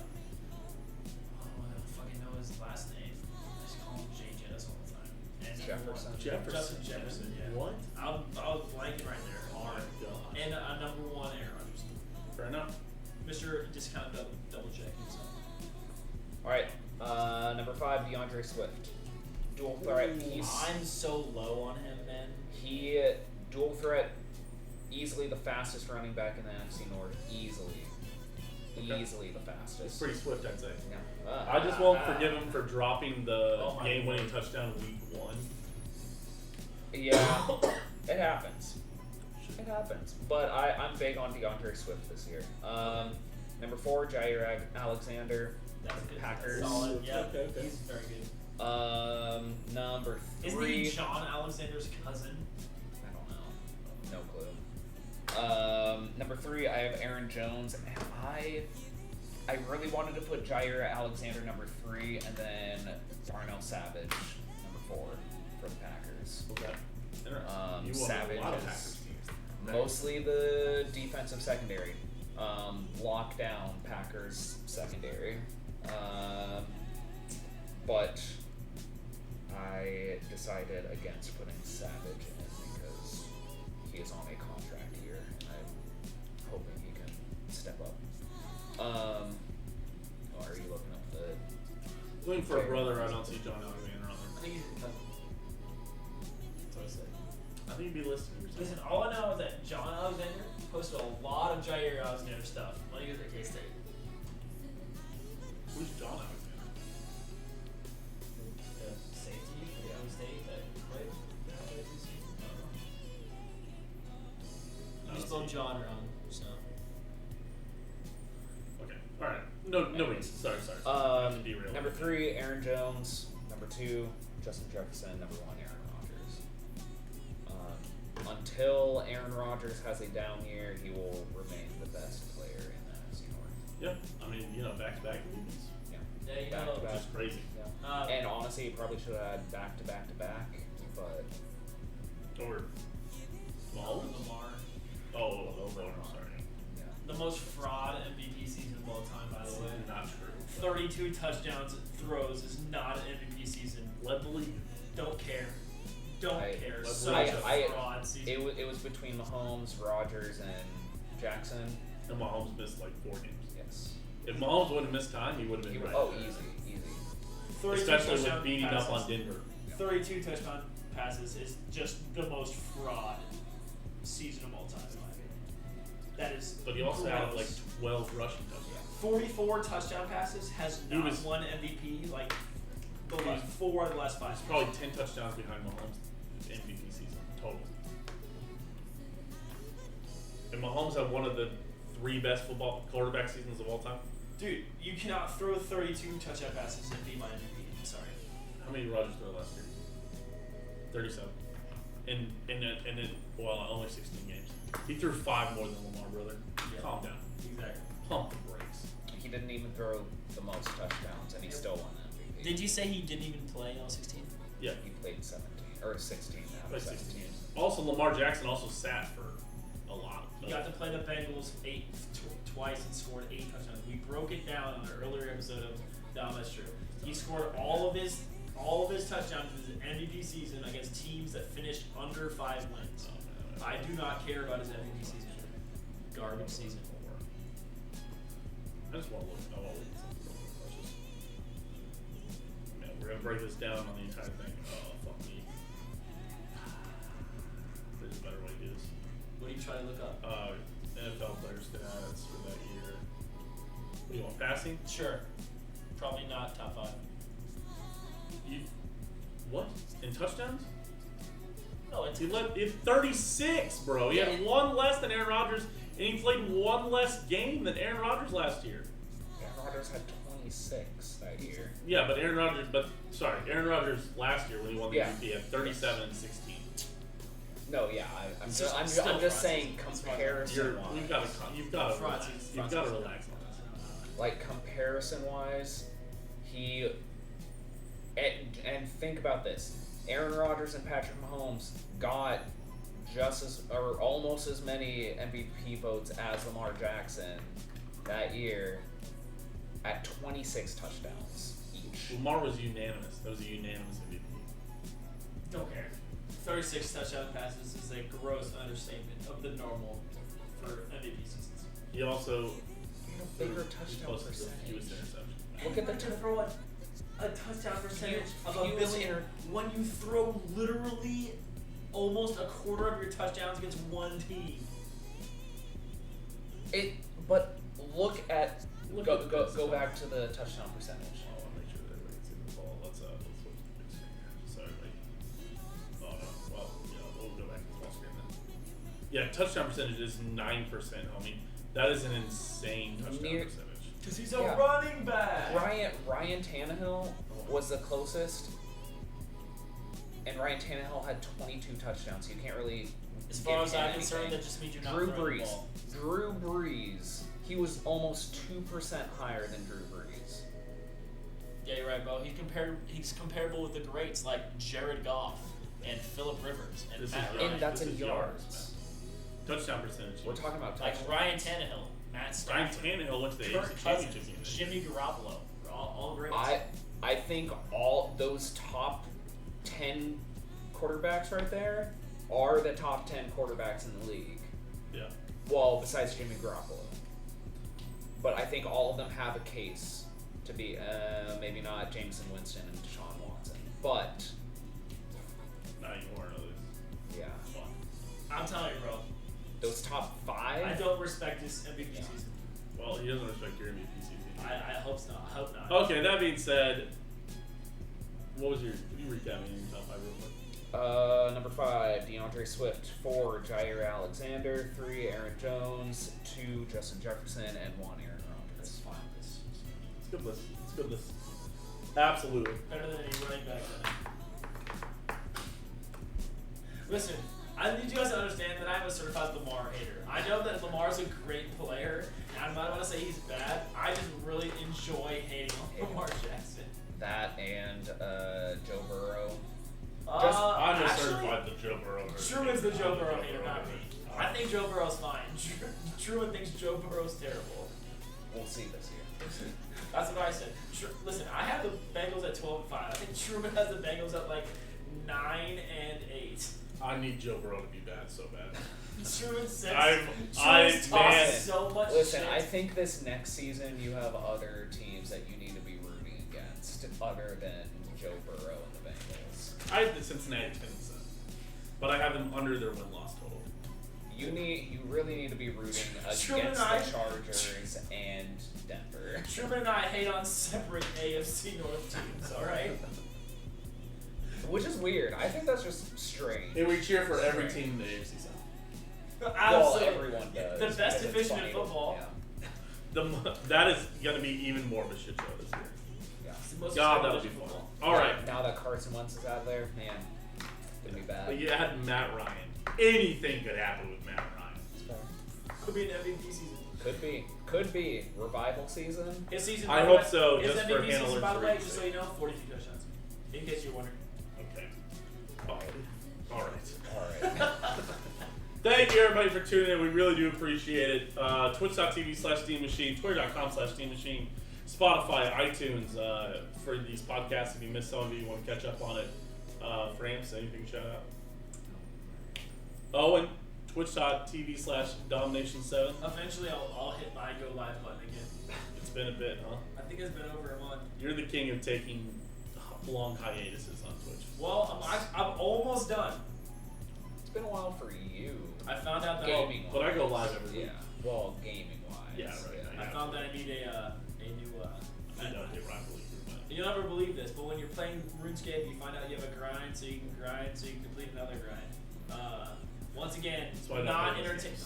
don't fucking know his last name. I just call him Jay Jettis all the time. And Jefferson. Justin Jefferson. Yeah. What? I was blanking right there. Oh my god. And number 1, Aaron Rodgers. Fair enough. Mr. Discount double check himself. All right. Number 5, DeAndre Swift. Dual threat. I'm so low on him, man. He dual threat. Easily the fastest running back in the NFC North. Easily the fastest. It's pretty swift, I'd say. Yeah. I just won't forgive him for dropping the Oh game-winning touchdown week 1. Yeah, it happens. It happens. But I'm big on DeAndre Swift this year. Number 4, Jair Alexander. That's good. Packers. That's solid. Yeah, Okay. he's very good. Number 3. Isn't he John Alexander's cousin? I don't know. No clue. Number 3, I have Aaron Jones, and I really wanted to put Jair Alexander number 3, and then Darnell Savage number 4 for the Packers. Okay. Interesting. You Savage want a lot of is Packers teams. mostly the defensive secondary. Lockdown Packers secondary. But I decided against putting Savage in because he is on a contract year, and I'm hoping he can step up. Are you looking up the? Looking for a brother, I don't see John Alexander on I there. think he's his cousin. That's what I said. I think he'd be listed. Listen, all I know is that John Alexander posted a lot of Jair Alexander stuff when he was at K-State. Who's John Alexander? The safety for K-State that played halfway through the season. I don't know. You spelled John wrong, so. Okay. Alright. No worries. Sorry. Derailed. Number 3, Aaron Jones. Number 2, Justin Jefferson. Number 1, Aaron Rodgers. Until Aaron Rodgers has a down year, he will remain the best player in the NFC North. Yeah. I mean, back-to-back leagues. Yeah. Yeah, you Back know. to back. Just crazy. Yeah. And honestly, he probably should have had back-to-back-to-back, but Or Mahomes? Lamar. Oh, I'm sorry. yeah. The most fraud MVP season of all time, by the way. Not true. 32 touchdowns throws is not an MVP season. Let the league. Don't care. Don't care. let's Such leave a fraud season. It was between Mahomes, Rodgers, and Jackson. And Mahomes missed like 4 games. Yes. If Mahomes wouldn't have missed time, he would have been right. Easy. 32 Especially touchdown with beating passes. up on Denver. 32 touchdown passes is just the most fraud season of all time, in my opinion. That is. But he also had like gross. 12 rushing touchdowns. 44 touchdown passes has He not was- won MVP like the He last was- 4 of the last 5. He's probably 10 touchdowns behind Mahomes' MVP season total. And Mahomes had one of the 3 best football quarterback seasons of all time. Dude, you cannot throw 32 touchdown passes and be my MVP. I'm sorry. How many did Rodgers throw last year? 37. And well, only 16 games. He threw 5 more than Lamar, brother. Yeah. Calm down. Exactly. Pump the brakes. He didn't even throw the most touchdowns, and he still won the MVP. Did you say he didn't even play all 16? Yeah. He played 17 or 16 now. Played 16 games. Also, Lamar Jackson also sat for a lot. He got to play the Bengals twice and scored 8 touchdowns. We broke it down on an earlier episode of Dahm. That's true. He scored all of all of his touchdowns in his MVP season against teams that finished under 5 wins. I do not care about his MVP season. Garbage season. I just want to look. I want to look at something. Man, we're gonna break this down on the entire thing. Oh, fuck me. There's a better way to do this. What are you trying to look up? NFL player stats for that year. What do you want? Passing? Sure. Probably not top 5. What? In touchdowns? No, it's He led 36, bro. He had one less than Aaron Rodgers, and he played one less game than Aaron Rodgers last year. Aaron Rodgers had 26 that year. Yeah, but Aaron Rodgers last year when he won the MVP had 37 and 16. No, yeah, I'm just saying comparison wise. You've got to relax on this. Like comparison wise, and think about this. Aaron Rodgers and Patrick Mahomes got just as or almost as many MVP votes as Lamar Jackson that year at 26 touchdowns each. Lamar was unanimous. That was a unanimous MVP. Don't care. 36 touchdown passes is a gross understatement of the normal for MVP seasons. He also Bigger touchdown percentage. He was interception. Look at the to throw a touchdown percentage of he a was billion when you throw literally almost a quarter of your touchdowns against one team. But look at Look go at this. back to the touchdown percentage. I want to make sure that everybody can see the ball. Let's look at the big screen here. Sorry, like. Oh no. Well, yeah, we'll go back to the small screen then. Yeah, touchdown percentage is 9%, homie. That is an insane touchdown percentage. Because he's a running back. Ryan Tannehill was the closest, and Ryan Tannehill had 22 touchdowns. So you can't really. As far as I'm concerned, that just means you're not throwing the ball. Drew Brees. He was almost 2% higher than Drew Brees. Yeah, you're right, bro. He's comparable with the greats like Jared Goff and Phillip Rivers and Matt Ryan. And that's in yards. Touchdown percentage. We're talking about like touchdowns. Ryan Tannehill, Matt Stafford, Ryan Tannehill went to the Kirk AFC Cousins, Championship game. Jimmy Garoppolo, all greats. I think all those top 10 quarterbacks right there are the top 10 quarterbacks in the league. Yeah. Well, besides Jimmy Garoppolo. But I think all of them have a case to be, maybe not Jameson Winston and Deshaun Watson, but Not anymore, no. yeah. I'm telling you, bro. Those top 5? I don't respect his MVP season. Well, he doesn't respect your MVP season. I hope not. I hope not. Okay, that being said, what was your? Can you recap me your top 5 real quick? Number 5, DeAndre Swift. 4, Jair Alexander. 3, Aaron Jones. 2, Justin Jefferson, and 1, Aaron Rodgers. That's fine. It's a good list. It's a good list. Absolutely. Better than any running back. Listen, I need you guys to understand that I'm a certified Lamar hater. I know that Lamar's a great player, and I'm not going to say he's bad. I just really enjoy hating on Lamar Jackson. That and Joe Burrow. I'm just certified the Joe Burrow. Truman's the Joe Burrow hater, not me. I think Joe Burrow's fine. Truman thinks Joe Burrow's terrible. We'll see this year. That's what I said. Listen, I have the Bengals at 12-5. I think Truman has the Bengals at like 9-8. I need Joe Burrow to be bad so bad. Truman says man. so much Listen, shit. I think this next season you have other teams that you need to be rooting against other than Joe Burrow and the Bengals. I have the Cincinnati 10%, but I have them under their win-loss total. You really need to be rooting against the Chargers and Denver. Truman and I hate on separate AFC North teams, alright? Which is weird. I think that's just strange. And we cheer for every team in the AFC South. Well, Absolutely. everyone does. The best because it's division funny in to- football. Yeah. That is going to be even more of a shit show this year. Yeah. It's the most God, exciting that'll be division in fun. football. All right. Now that Carson Wentz is out there, man, gonna be bad. But you had Matt Ryan. Anything could happen with Matt Ryan. It's fair. Could be an MVP season. Could be revival season. His season, I by the hope way, so, His just MVP for season, handler by the way, three's just so sake. you know, 43 touchdowns. In case you're wondering. Okay. All right. All right. Thank you, everybody, for tuning in. We really do appreciate it. Twitch.tv/Steam Machine, Twitter.com/Steam Machine, Spotify, iTunes for these podcasts. If you missed some of it, you want to catch up on it. Frampss, anything shout out? Owen, twitch.tv/Domination7. Eventually, I'll hit my go live button again. It's been a bit, huh? I think it's been over a month. You're the king of taking long hiatuses on Twitch. Well, I'm almost done. It's been a while for you. I found out that Gaming But I go live every week. Yeah. Well, gaming wise. Yeah, right. I found that I need a new. I know, hit Rocket League. You'll never believe this, but when you're playing RuneScape, you find out you have a grind, so you can grind, so you can complete another grind. Once again, not entertaining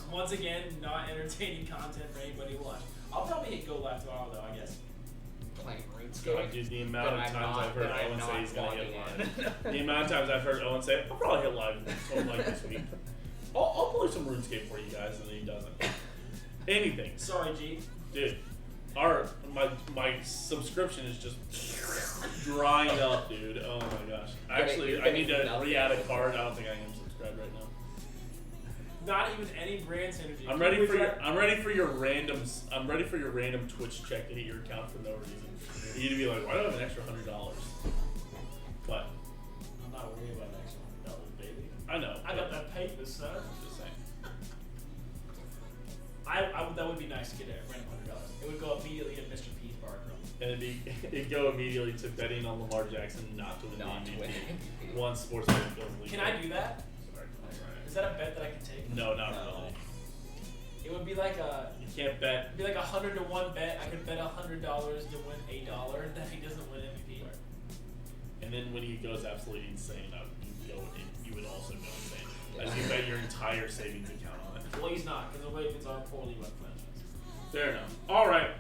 content for anybody to watch. I'll probably hit go live tomorrow, though. I guess. Playing God, RuneScape. dude, the amount of times I've heard Owen say he's gonna hit logging live. The amount of times I've heard Owen say, I'll probably hit live something like this week. I'll play some RuneScape for you guys, and then he doesn't. Anything. Sorry, G. Dude, my subscription is just drying up, dude. Oh my gosh. Actually, I need to re-add a card. I don't think I am subscribed right now. Not even any brand synergy. I'm ready for your random Twitch check to hit your account for no reason. You need to be like, why do I have an extra $100? But I'm not worried about an extra $100, baby. I know. I got that paper, son. Just saying. That would be nice to get a random $100. It would go immediately to Mr. P's bar grill. And it'd go immediately to betting on Lamar Jackson not to win the MVP. Once sports betting goes legal. Can I do that? Sorry. Is that a bet that I can take? No, not really. It would be like a. You can't bet. It'd be like 100-to-1 bet. I could bet $100 to win $1 that he doesn't win MVP. Right. And then when he goes absolutely insane, you would also go insane. As you bet your entire savings account on it. Well, he's not, because the Ravens are a poorly run franchise. Fair enough. All right.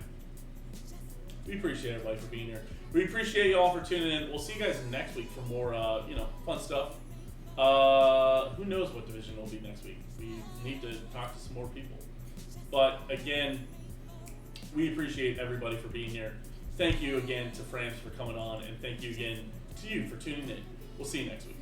We appreciate everybody for being here. We appreciate you all for tuning in. We'll see you guys next week for more, fun stuff. Who knows what division will be next week? We need to talk to some more people. But again, we appreciate everybody for being here. Thank you again to Frampss for coming on, and thank you again to you for tuning in. We'll see you next week.